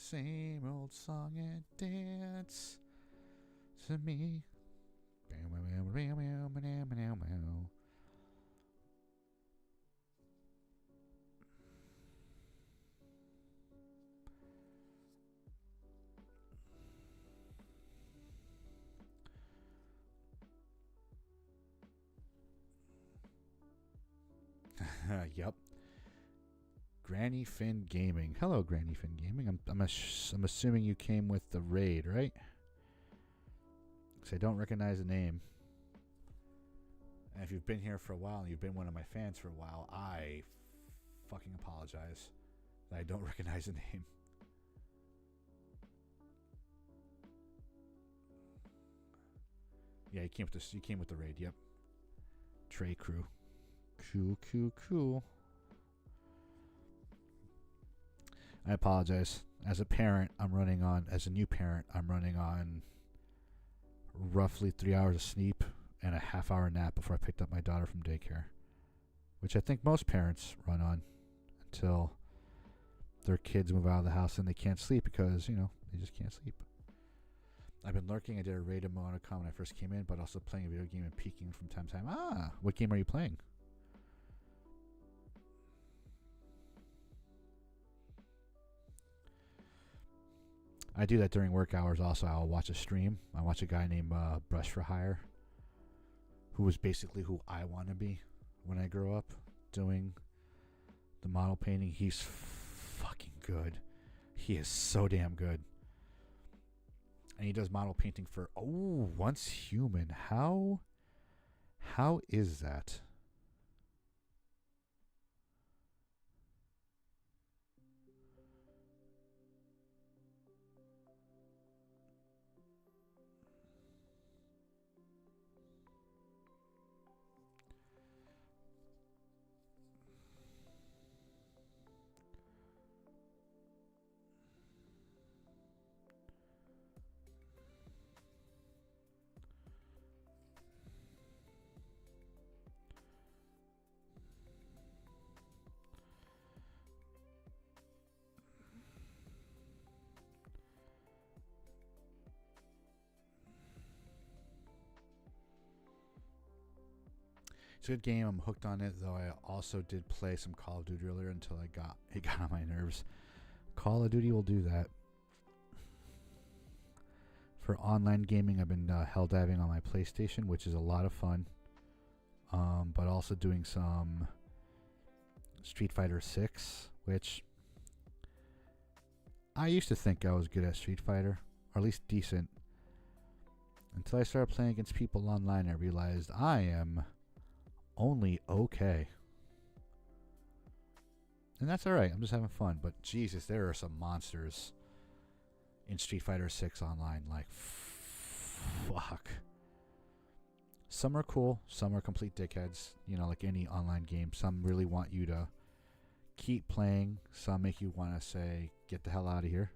dance to me. Yep. Granny Finn Gaming. Hello, Granny Finn Gaming. I'm assuming you came with the raid, right? Because I don't recognize the name. And if you've been here for a while and you've been one of my fans for a while, I fucking apologize that I don't recognize the name. Yeah, you came with the raid. Yep. Trey Crew. Cool. I apologize. As a parent, as a new parent, I'm running on roughly 3 hours of sleep and a half-hour nap before I picked up my daughter from daycare, which I think most parents run on until their kids move out of the house and they can't sleep because, they just can't sleep. I've been lurking. I did a raid of Monocom when I first came in, but also playing a video game and peeking from time to time. What game are you playing? I do that during work hours also. I'll watch a stream. I watch a guy named Brush for Hire, who was basically who I want to be when I grow up, doing the model painting. He's fucking good. He is so damn good. And he does model painting for, Once Human. How is that? It's a good game. I'm hooked on it, though I also did play some Call of Duty earlier until it got on my nerves. Call of Duty will do that. For online gaming, I've been hell diving on my PlayStation, which is a lot of fun. But also doing some Street Fighter 6, which I used to think I was good at Street Fighter, or at least decent. Until I started playing against people online, I realized I am only okay. And that's alright, I'm just having fun. But Jesus, there are some monsters in Street Fighter 6 online. Like, fuck. Some are cool, some are complete dickheads. You know, like any online game. Some really want you to keep playing. Some make you want to say, get the hell out of here.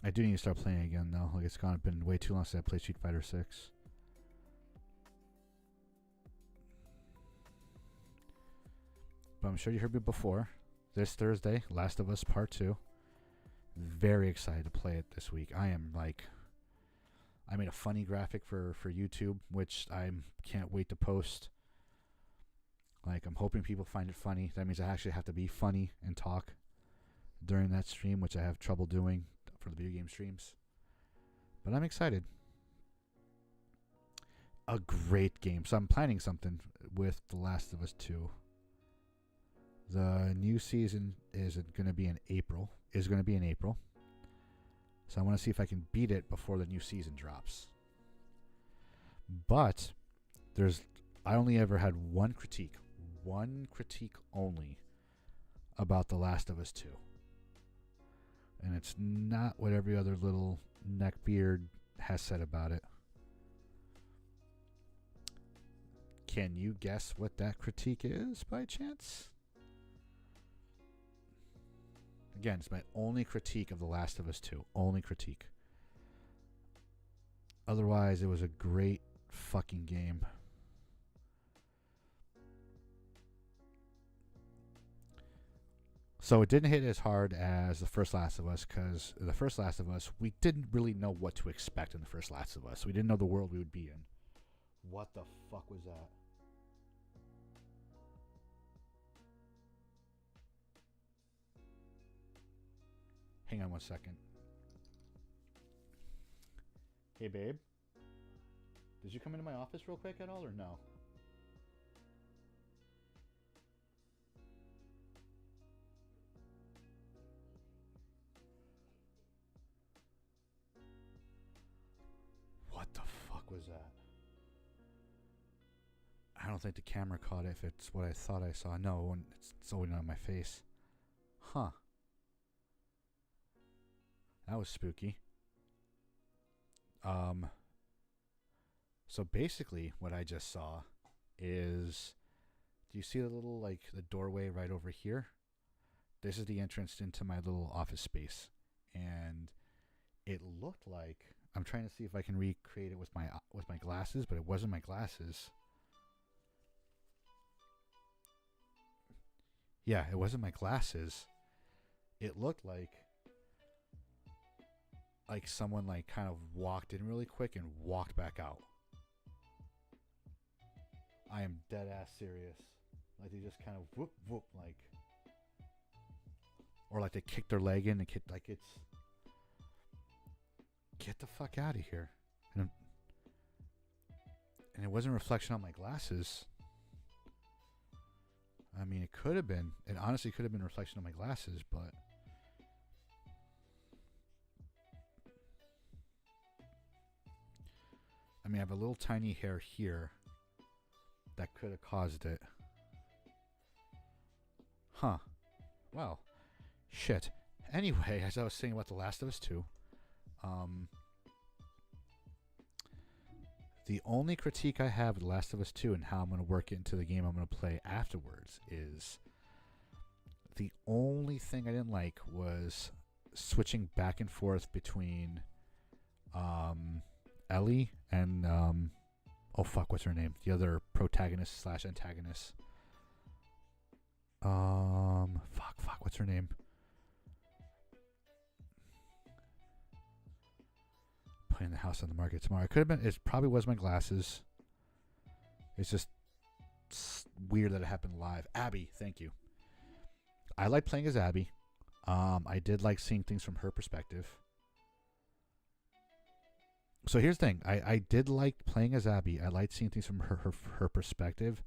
I do need to start playing again, though. Like, it's been way too long since I played Street Fighter 6. But I'm sure you heard me before. This Thursday, Last of Us Part 2. Very excited to play it this week. I made a funny graphic for YouTube, which I can't wait to post. Like, I'm hoping people find it funny. That means I actually have to be funny and talk during that stream, which I have trouble doing for the video game streams. But I'm excited. A great game. So I'm planning something with The Last of Us 2. The new season is going to be in April. So I want to see if I can beat it before the new season drops. But I only ever had one critique only about The Last of Us 2. And it's not what every other little neckbeard has said about it. Can you guess what that critique is by chance? Again, it's my only critique of The Last of Us 2. Only critique. Otherwise, it was a great fucking game. So it didn't hit as hard as the first Last of Us, because the first Last of Us, we didn't really know what to expect in the first Last of Us. We didn't know the world we would be in. What the fuck was that? Hang on one second. Hey, babe. Did you come into my office real quick at all, or no? What the fuck was that? I don't think the camera caught it if it's what I thought I saw. No, it's always on my face. Huh. That was spooky. So basically what I just saw is, do you see the little, like, the doorway right over here? This is the entrance into my little office space. And it looked like, I'm trying to see if I can recreate it with my glasses, but it wasn't my glasses. Yeah, it wasn't my glasses. It looked like someone like kind of walked in really quick and walked back out. I am dead ass serious. Like they just kind of whoop whoop, like, or like they kicked their leg in and kicked, like, it's, get the fuck out of here. And it wasn't a reflection on my glasses. I mean, it could have been. It honestly could have been a reflection on my glasses, but I mean, I have a little tiny hair here that could have caused it. Huh. Well, shit. Anyway, as I was saying about The Last of Us 2, the only critique I have of The Last of Us 2 and how I'm going to work it into the game I'm going to play afterwards is the only thing I didn't like was switching back and forth between Ellie and oh fuck, what's her name? The other protagonist / antagonist. Fuck, what's her name? Putting the house on the market tomorrow. It could have been. It probably was my glasses. It's just weird that it happened live. Abby, thank you. I like playing as Abby. I did like seeing things from her perspective. So here's the thing. I did like playing as Abby. I liked seeing things from her perspective.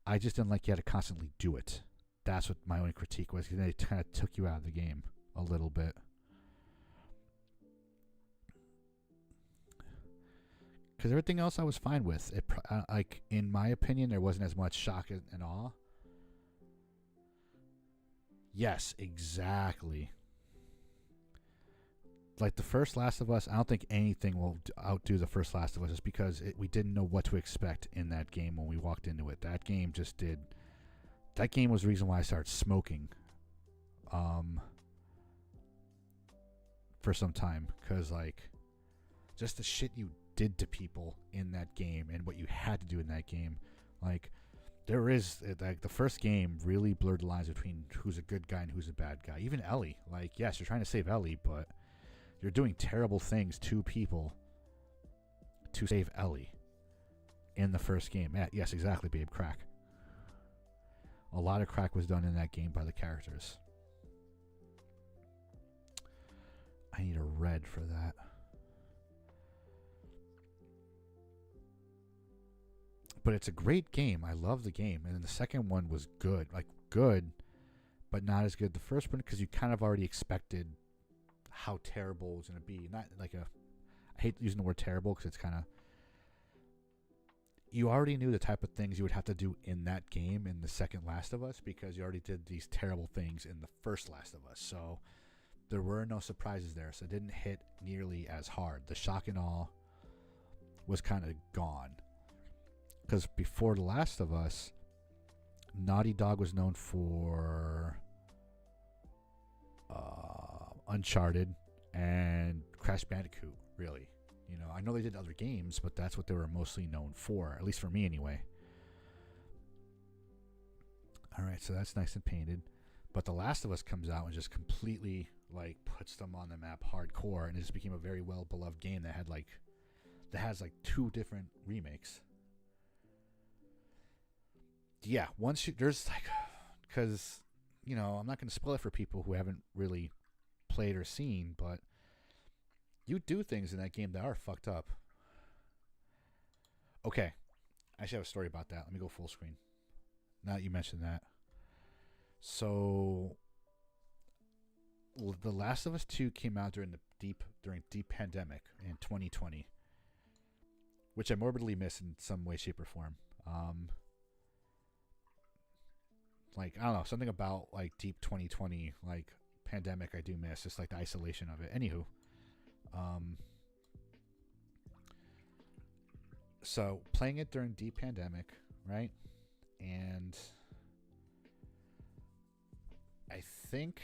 I just didn't like you had to constantly do it. That's what my only critique was. It kind of took you out of the game a little bit. Because everything else I was fine with. It, like, in my opinion, there wasn't as much shock and awe. Yes, exactly. Like the first Last of Us, I don't think anything will outdo the first Last of Us, just because we didn't know what to expect in that game when we walked into it. That game just did. That game was the reason why I started smoking. For some time, because like, just the shit you did to people in that game and what you had to do in that game, like. There is, like, the first game really blurred the lines between who's a good guy and who's a bad guy. Even Ellie. Like, yes, you're trying to save Ellie, but you're doing terrible things to people to save Ellie in the first game. Yeah, yes, exactly, babe. Crack. A lot of crack was done in that game by the characters. I need a red for that. But it's a great game. I love the game. And then the second one was good. Like, good, but not as good the first one, because you kind of already expected how terrible it was going to be. Not like I hate using the word terrible, because it's kind of... You already knew the type of things you would have to do in that game in the second Last of Us, because you already did these terrible things in the first Last of Us. So there were no surprises there. So it didn't hit nearly as hard. The shock and awe was kind of gone. Because before The Last of Us, Naughty Dog was known for Uncharted and Crash Bandicoot, really. You know, I know they did other games, but that's what they were mostly known for, at least for me anyway. Alright, so that's nice and painted. But The Last of Us comes out and just completely, like, puts them on the map hardcore, and it just became a very well-beloved game that has, like, 2 different remakes. Yeah, there's like, because, you know, I'm not going to spoil it for people who haven't really played or seen, but you do things in that game that are fucked up. Okay, I should have a story about that. Let me go full screen. Now that you mentioned that. So, The Last of Us 2 came out during deep pandemic in 2020, which I morbidly miss in some way, shape, or form. Like, I don't know, something about, like, deep 2020, like, pandemic I do miss. Just, like, the isolation of it. Anywho. So, playing it during deep pandemic, right? And I think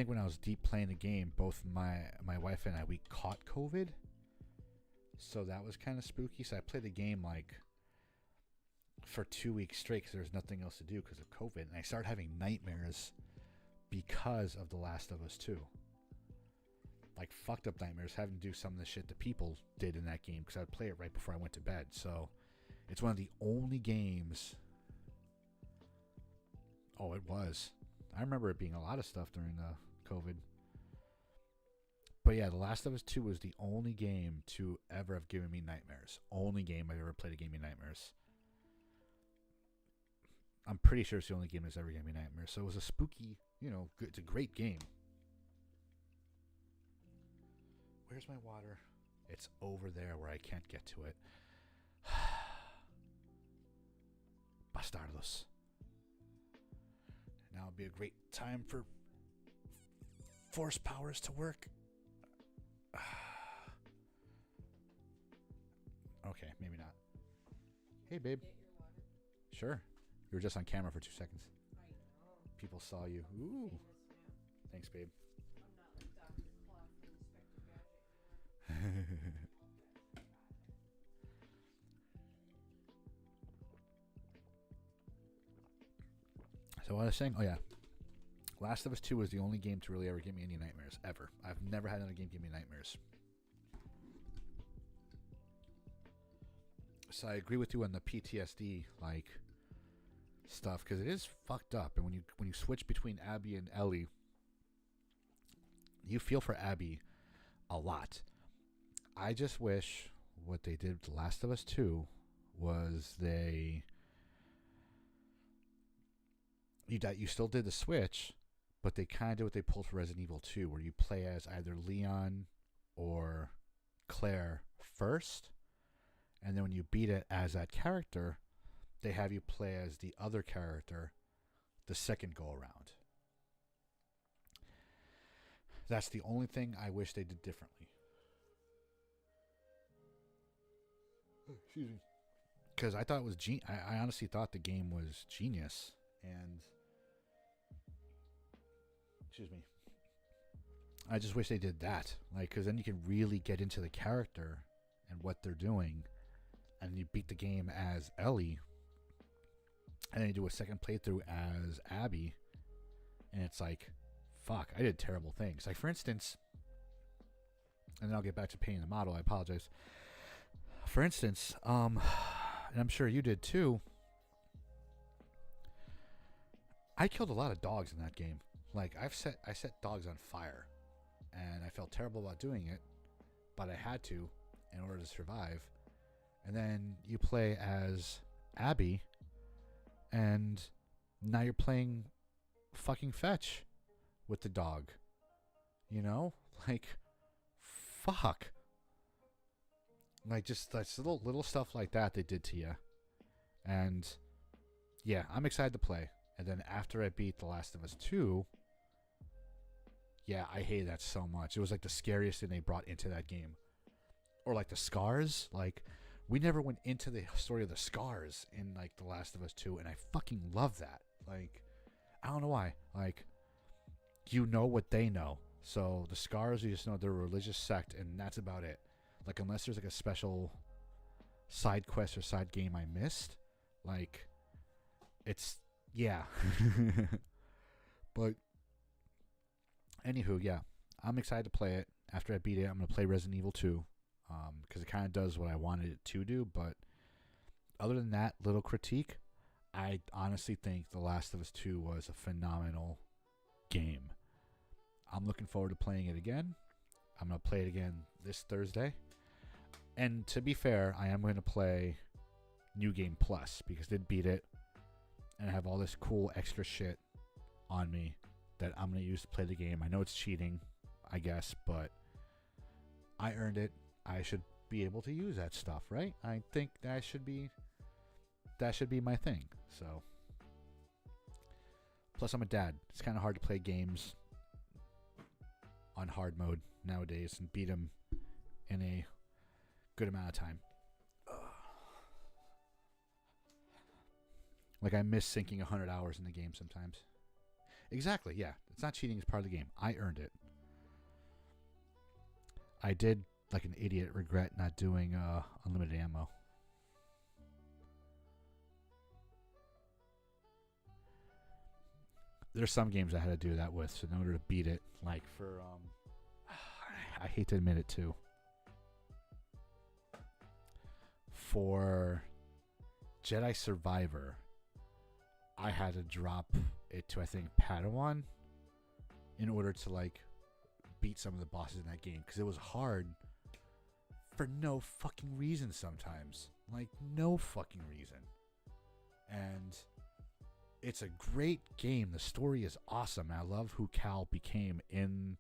when I was deep playing the game, both my wife and I, we caught COVID. So that was kind of spooky. So I played the game, like, for 2 weeks straight, because there was nothing else to do because of COVID, and I started having nightmares because of The Last of Us 2. Like, fucked up nightmares, having to do some of the shit that people did in that game, because I would play it right before I went to bed. So it's one of the only games... Oh, it was. I remember it being a lot of stuff during the COVID. But yeah, The Last of Us 2 was the only game to ever have given me nightmares. Only game I've ever played that gave me nightmares. I'm pretty sure it's the only game that's ever given me nightmares. So it was a spooky, you know, it's a great game. Where's my water? It's over there where I can't get to it. Bastardos. Now would be a great time for force powers to work. Okay, maybe not. Hey, babe. Sure. You were just on camera for 2 seconds. I know. People saw you. Ooh. Thanks, babe. I'm not like Dr. Claw from Inspector Gadget anymore. So what I was saying, oh yeah, Last of Us 2 was the only game to really ever give me any nightmares, ever. I've never had another game give me nightmares. So I agree with you on the PTSD, like, stuff, because it is fucked up. And when you switch between Abby and Ellie, you feel for Abby a lot. I just wish what they did with Last of Us 2 was you still did the switch, but they kind of did what they pulled for Resident Evil 2, where you play as either Leon or Claire first, and then when you beat it as that character, they have you play as the other character the second go around. That's the only thing I wish they did differently. Excuse me. Because I thought it was I honestly thought the game was genius, and excuse me. I just wish they did that, like, because then you can really get into the character and what they're doing, and you beat the game as Ellie, and then you do a second playthrough as Abby, and it's like, fuck, I did terrible things. Like, for instance, and then I'll get back to painting the model. I apologize. For instance, and I'm sure you did too, I killed a lot of dogs in that game. Like, I set dogs on fire, and I felt terrible about doing it, but I had to in order to survive. And then you play as Abby, and now you're playing fucking fetch with the dog. You know? Like, fuck. Like, just that's little stuff like that they did to you. And yeah, I'm excited to play. And then after I beat The Last of Us 2, yeah, I hated that so much. It was like the scariest thing they brought into that game. Or like the scars. Like, we never went into the story of the scars in like The Last of Us 2, and I fucking love that. Like, I don't know why. Like, you know what they know. So the scars, you just know they're a religious sect, and that's about it. Like, unless there's like a special side quest or side game I missed, like, it's, yeah. But anywho, yeah, I'm excited to play it. After I beat it, I'm going to play Resident Evil 2, because it kind of does what I wanted it to do. But other than that little critique, I honestly think The Last of Us 2 was a phenomenal game. I'm looking forward to playing it again. I'm going to play it again this Thursday. And to be fair, I am going to play New Game Plus, because I did beat it, and I have all this cool extra shit on me that I'm going to use to play the game. I know it's cheating, I guess, but I earned it. I should be able to use that stuff, right? I think that should be my thing. So, plus I'm a dad. It's kind of hard to play games on hard mode nowadays and beat them in a good amount of time. Like, I miss sinking 100 hours in the game sometimes. Exactly, yeah. It's not cheating, it's part of the game. I earned it. I did, like an idiot, regret not doing unlimited ammo. There's some games I had to do that with, so in order to beat it, like for, I hate to admit it too. For Jedi Survivor, I had to drop it to, I think, Padawan in order to, like, beat some of the bosses in that game, because it was hard for no fucking reason sometimes. Like, no fucking reason. And it's a great game. The story is awesome. I love who Cal became in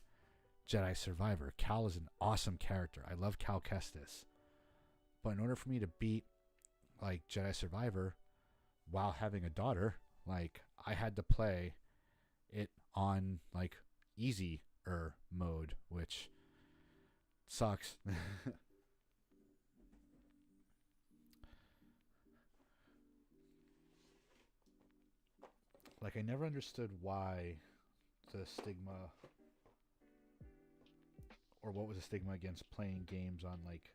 Jedi Survivor. Cal is an awesome character. I love Cal Kestis. But in order for me to beat, like, Jedi Survivor while having a daughter, like, I had to play it on, like, easier mode, which sucks. Like, I never understood why the stigma, or what was the stigma against playing games on, like,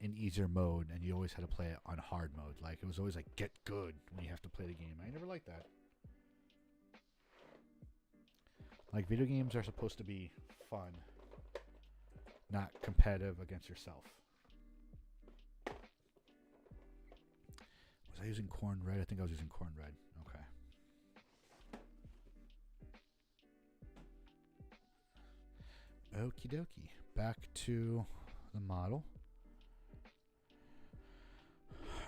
in easier mode, and you always had to play it on hard mode. Like, it was always like, get good when you have to play the game. I never liked that. Like, video games are supposed to be fun, not competitive against yourself. Was I using corn red? I think I was using corn red. Okay. Okie dokie. Back to the model.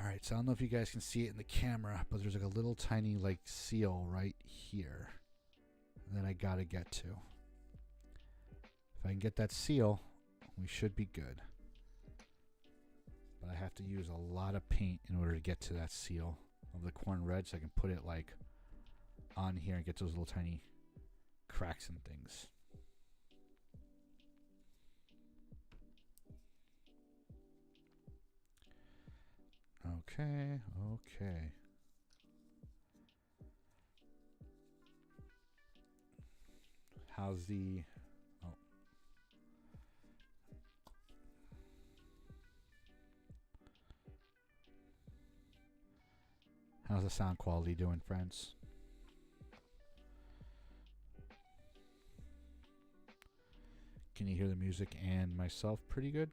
Alright, so I don't know if you guys can see it in the camera, but there's like a little tiny like seal right here that I gotta get to. If I can get that seal, we should be good. But I have to use a lot of paint in order to get to that seal of the corn red, so I can put it like on here and get those little tiny cracks and things. Okay, okay. How's the... Oh. How's the sound quality doing, friends? Can you hear the music and myself pretty good?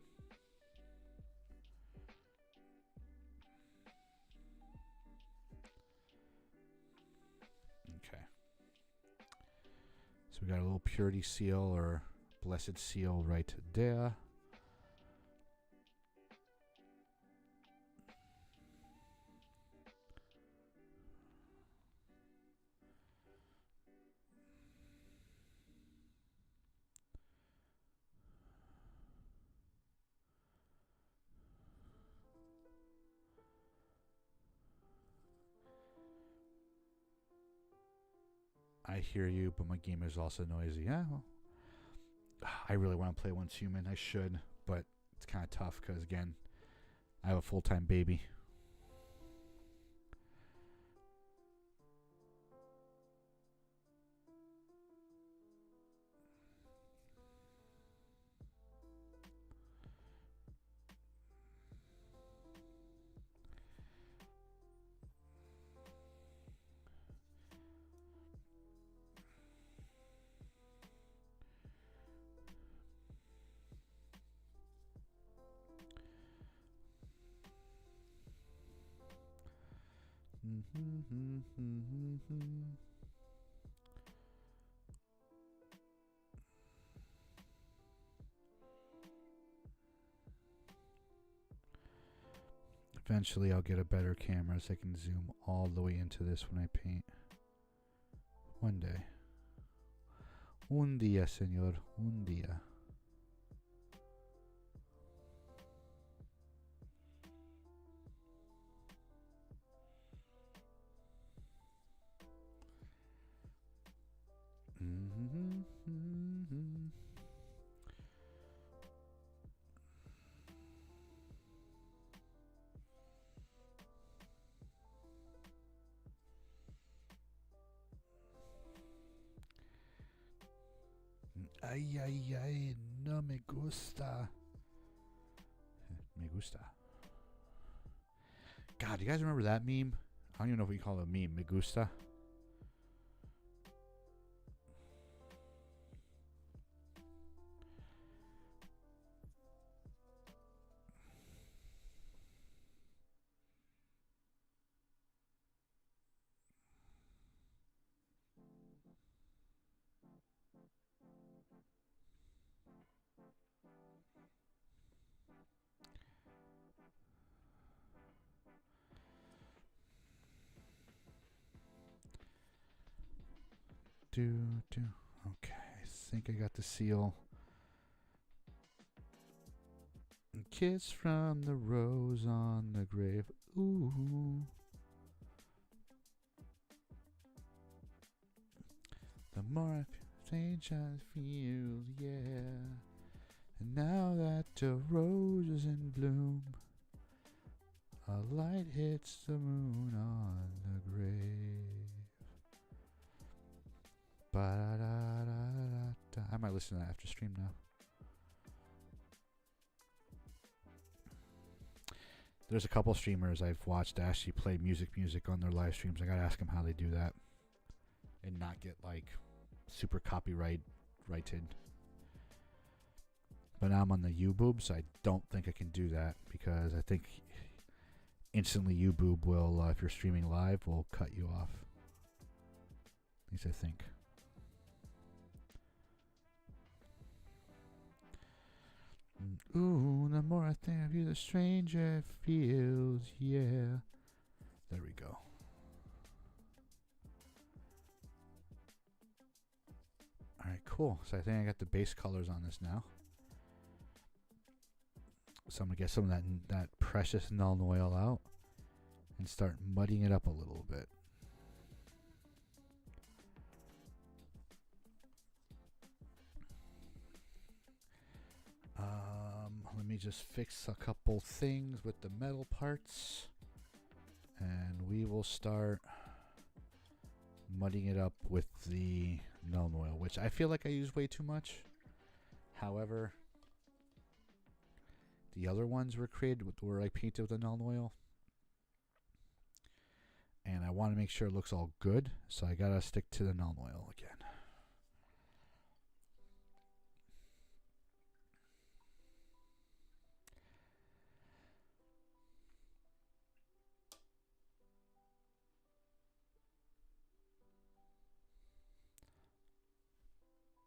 So we got a little purity seal or blessed seal right there. I hear you, but my game is also noisy. Yeah, well, I really want to play Once Human. I should, but it's kind of tough because, again, I have a full-time baby. Eventually I'll get a better camera so I can zoom all the way into this when I paint. One day. Un día, señor. Un día. Ay, ay, ay, no me gusta. Me gusta. God, do you guys remember that meme? I don't even know if we call it a meme. Me gusta. Okay, I think I got the seal. Kiss from the rose on the grave. Ooh. The more I just feel, yeah. And now that the rose is in bloom, a light hits the moon on the grave. Ba-da-da-da-da-da. I might listen to that after stream now. There's a couple streamers I've watched actually play music on their live streams. I gotta ask them how they do that and not get like super copyrighted. But now I'm on the U-boob, so I don't think I can do that because I think instantly U-boob will, if you're streaming live, will cut you off. At least I think. Ooh, the more I think of you, the stranger it feels, yeah. There we go. Alright, cool. So I think I got the base colors on this now. So I'm going to get some of that precious Nuln Oil out and start muddying it up a little bit. Let me just fix a couple things with the metal parts, and we will start muddying it up with the Nuln Oil, which I feel like I use way too much. However, the other ones were like painted with the Nuln Oil, and I want to make sure it looks all good, so I gotta stick to the Nuln Oil again.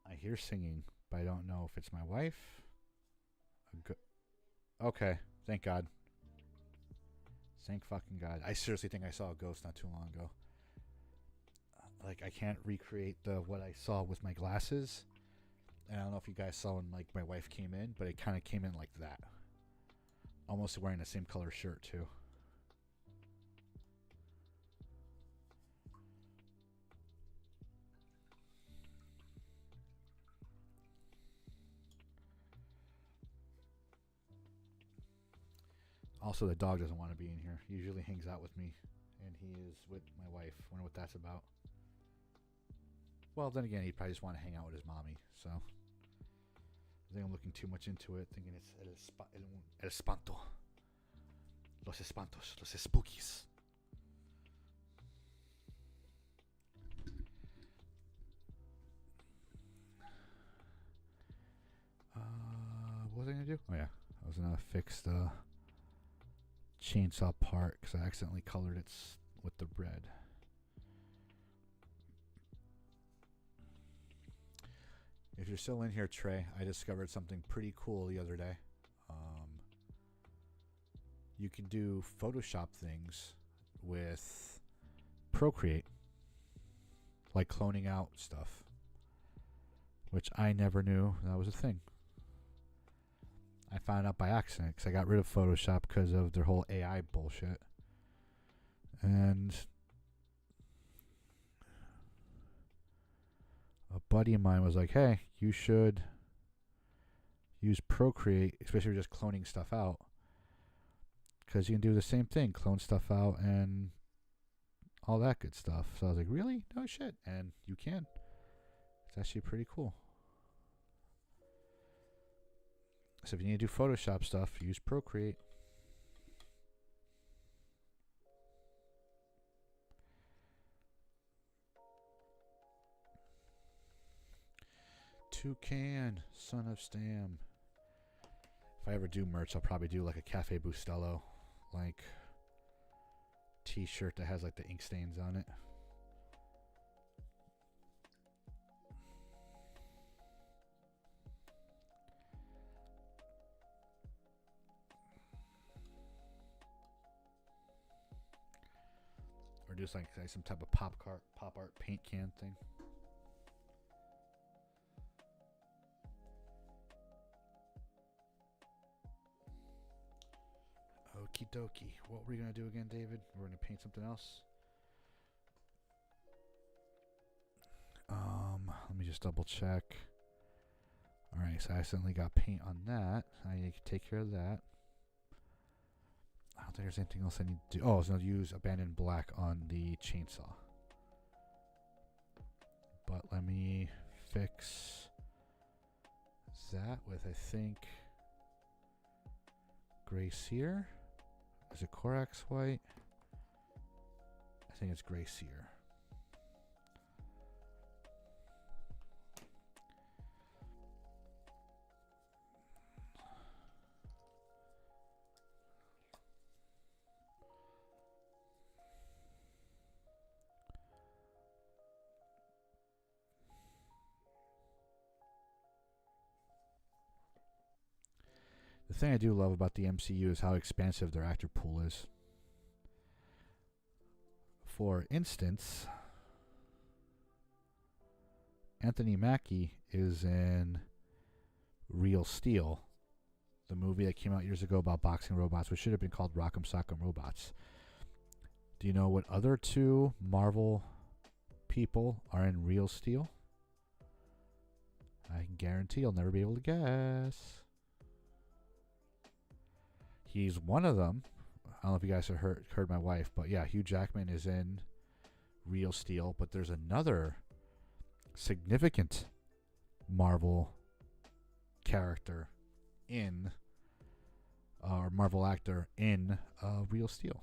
I hear singing, but I don't know if it's my wife. Okay, thank God. Thank fucking God. I seriously think I saw a ghost not too long ago. Like, I can't recreate what I saw with my glasses. And I don't know if you guys saw when like my wife came in, but it kind of came in like that. Almost wearing the same color shirt too. Also, the dog doesn't want to be in here. He usually hangs out with me, and he is with my wife. Wonder what that's about. Well, then again, he'd probably just want to hang out with his mommy. So, I think I'm looking too much into it, thinking it's el espanto. Los espantos, los spookies. What was I going to do? Oh, yeah. I was going to fix the chainsaw part because I accidentally colored it with the red. If you're still in here, Trey, I discovered something pretty cool the other day. You can do Photoshop things with Procreate, like cloning out stuff, which I never knew that was a thing. I found out by accident because I got rid of Photoshop because of their whole AI bullshit. And a buddy of mine was like, hey, you should use Procreate, especially if you're just cloning stuff out, because you can do the same thing, clone stuff out and all that good stuff. So I was like, really? No shit. And you can. It's actually pretty cool. So if you need to do Photoshop stuff, use Procreate. Toucan, son of Stam. If I ever do merch, I'll probably do like a Cafe Bustelo, like t-shirt that has like the ink stains on it. Or just like some type of pop art paint can thing. Okie dokie. What were we going to do again, David? We're going to paint something else. Let me just double check. Alright, so I accidentally got paint on that. I need to take care of that. I don't think there's anything else I need to do. Oh, I was going to use Abandoned Black on the chainsaw. But let me fix that with, I think, Gray Sear. Is it Corax White? I think it's Gray Sear. thing I do love about the MCU is how expansive their actor pool is. For instance, Anthony Mackie is in Real Steel, the movie that came out years ago about boxing robots, which should have been called Rock'em Sock'em Robots. Do you know what other two Marvel people are in Real Steel? I can guarantee you'll never be able to guess. He's one of them. I don't know if you guys have heard my wife, but yeah, Hugh Jackman is in Real Steel, but there's another significant Marvel character in, or Marvel actor in Real Steel.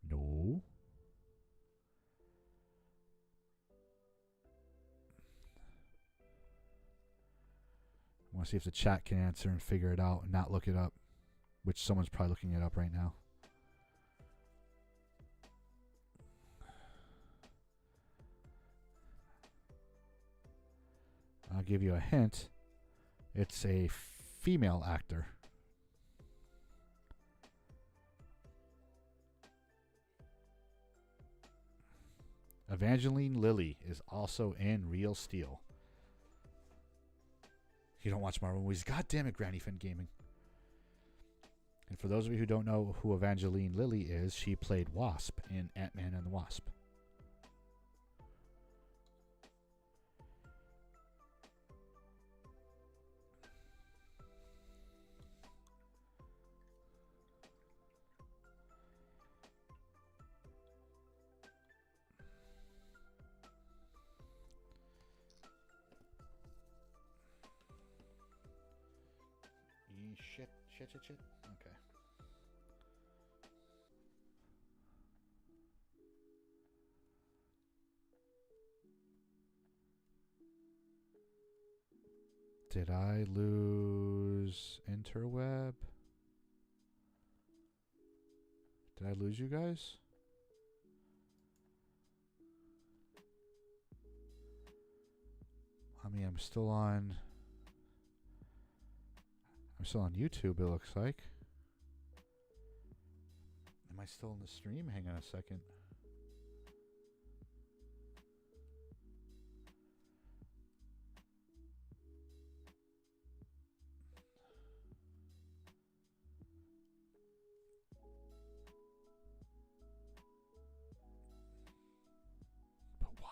No. I want to see if the chat can answer and figure it out and not look it up, which someone's probably looking it up right now. I'll give you a hint. It's a female actor. Evangeline Lilly is also in Real Steel. You don't watch Marvel movies? God damn it, Granny Finn Gaming. And for those of you who don't know who Evangeline Lilly is, she played Wasp in Ant-Man and the Wasp. Shit. Okay. Did I lose interweb? Did I lose you guys? I mean, I'm still on YouTube, it looks like. Am I still in the stream? Hang on a second. But why?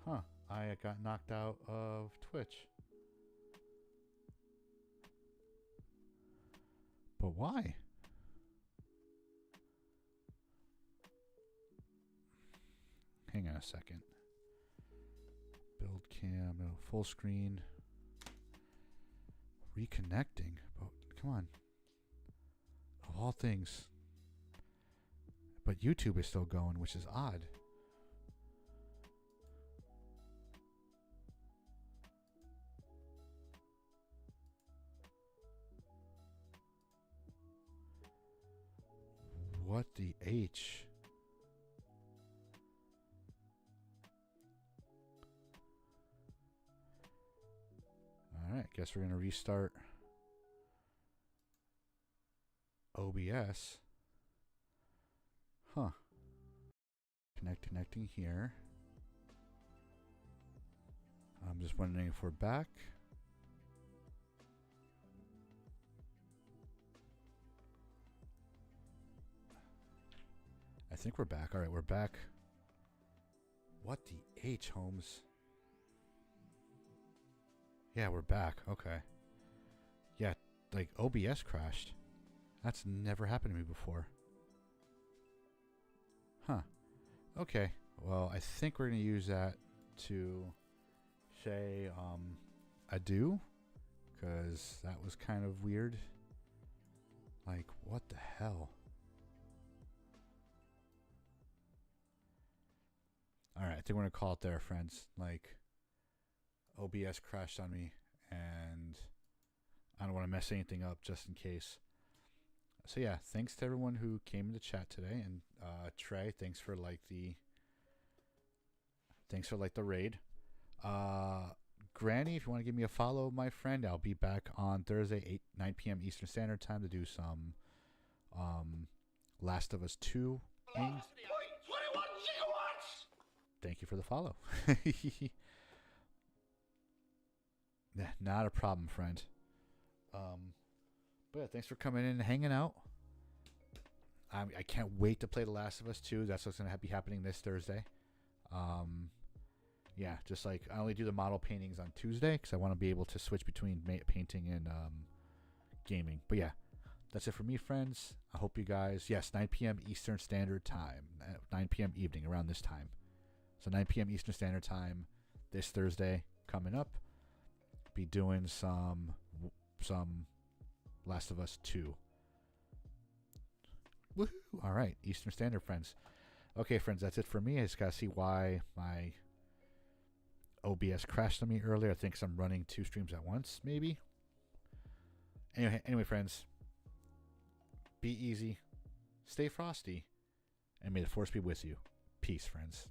Huh. I got knocked out of Twitch. But why? Hang on a second. Build cam, no, full screen. Reconnecting. But come on. Of all things. But YouTube is still going, which is odd. What the H? Alright, guess we're going to restart OBS. Huh. Connecting here. I'm just wondering if we're back. I think we're back. Alright, we're back. What the H, Holmes? Yeah, we're back. Okay. Yeah, like OBS crashed. That's never happened to me before. Huh. Okay. Well, I think we're going to use that to say adieu, because that was kind of weird. Like, what the hell? Alright, I think we're going to call it there, friends. Like, OBS crashed on me, and I don't want to mess anything up just in case. So yeah, thanks to everyone who came into chat today, and Trey, thanks for the raid. Granny, if you want to give me a follow, my friend, I'll be back on Thursday, 9 p.m. Eastern Standard Time to do some Last of Us 2 things. 21 gigawatts! Thank you for the follow. Not a problem, friend. But yeah, thanks for coming in and hanging out. I can't wait to play The Last of Us 2. That's what's going to be happening this Thursday. Yeah, just I only do the model paintings on Tuesday because I want to be able to switch between painting and gaming. But yeah, that's it for me, friends. I hope you guys, 9 p.m. Eastern Standard Time, 9 p.m. evening, around this time. So 9 p.m. Eastern Standard Time this Thursday coming up. Be doing some Last of Us 2. Woohoo! All right, Eastern Standard, friends. Okay, friends, that's it for me. I just gotta see why my OBS crashed on me earlier. I think I'm running 2 streams at once, maybe. Anyway, friends, be easy, stay frosty, and may the force be with you. Peace, friends.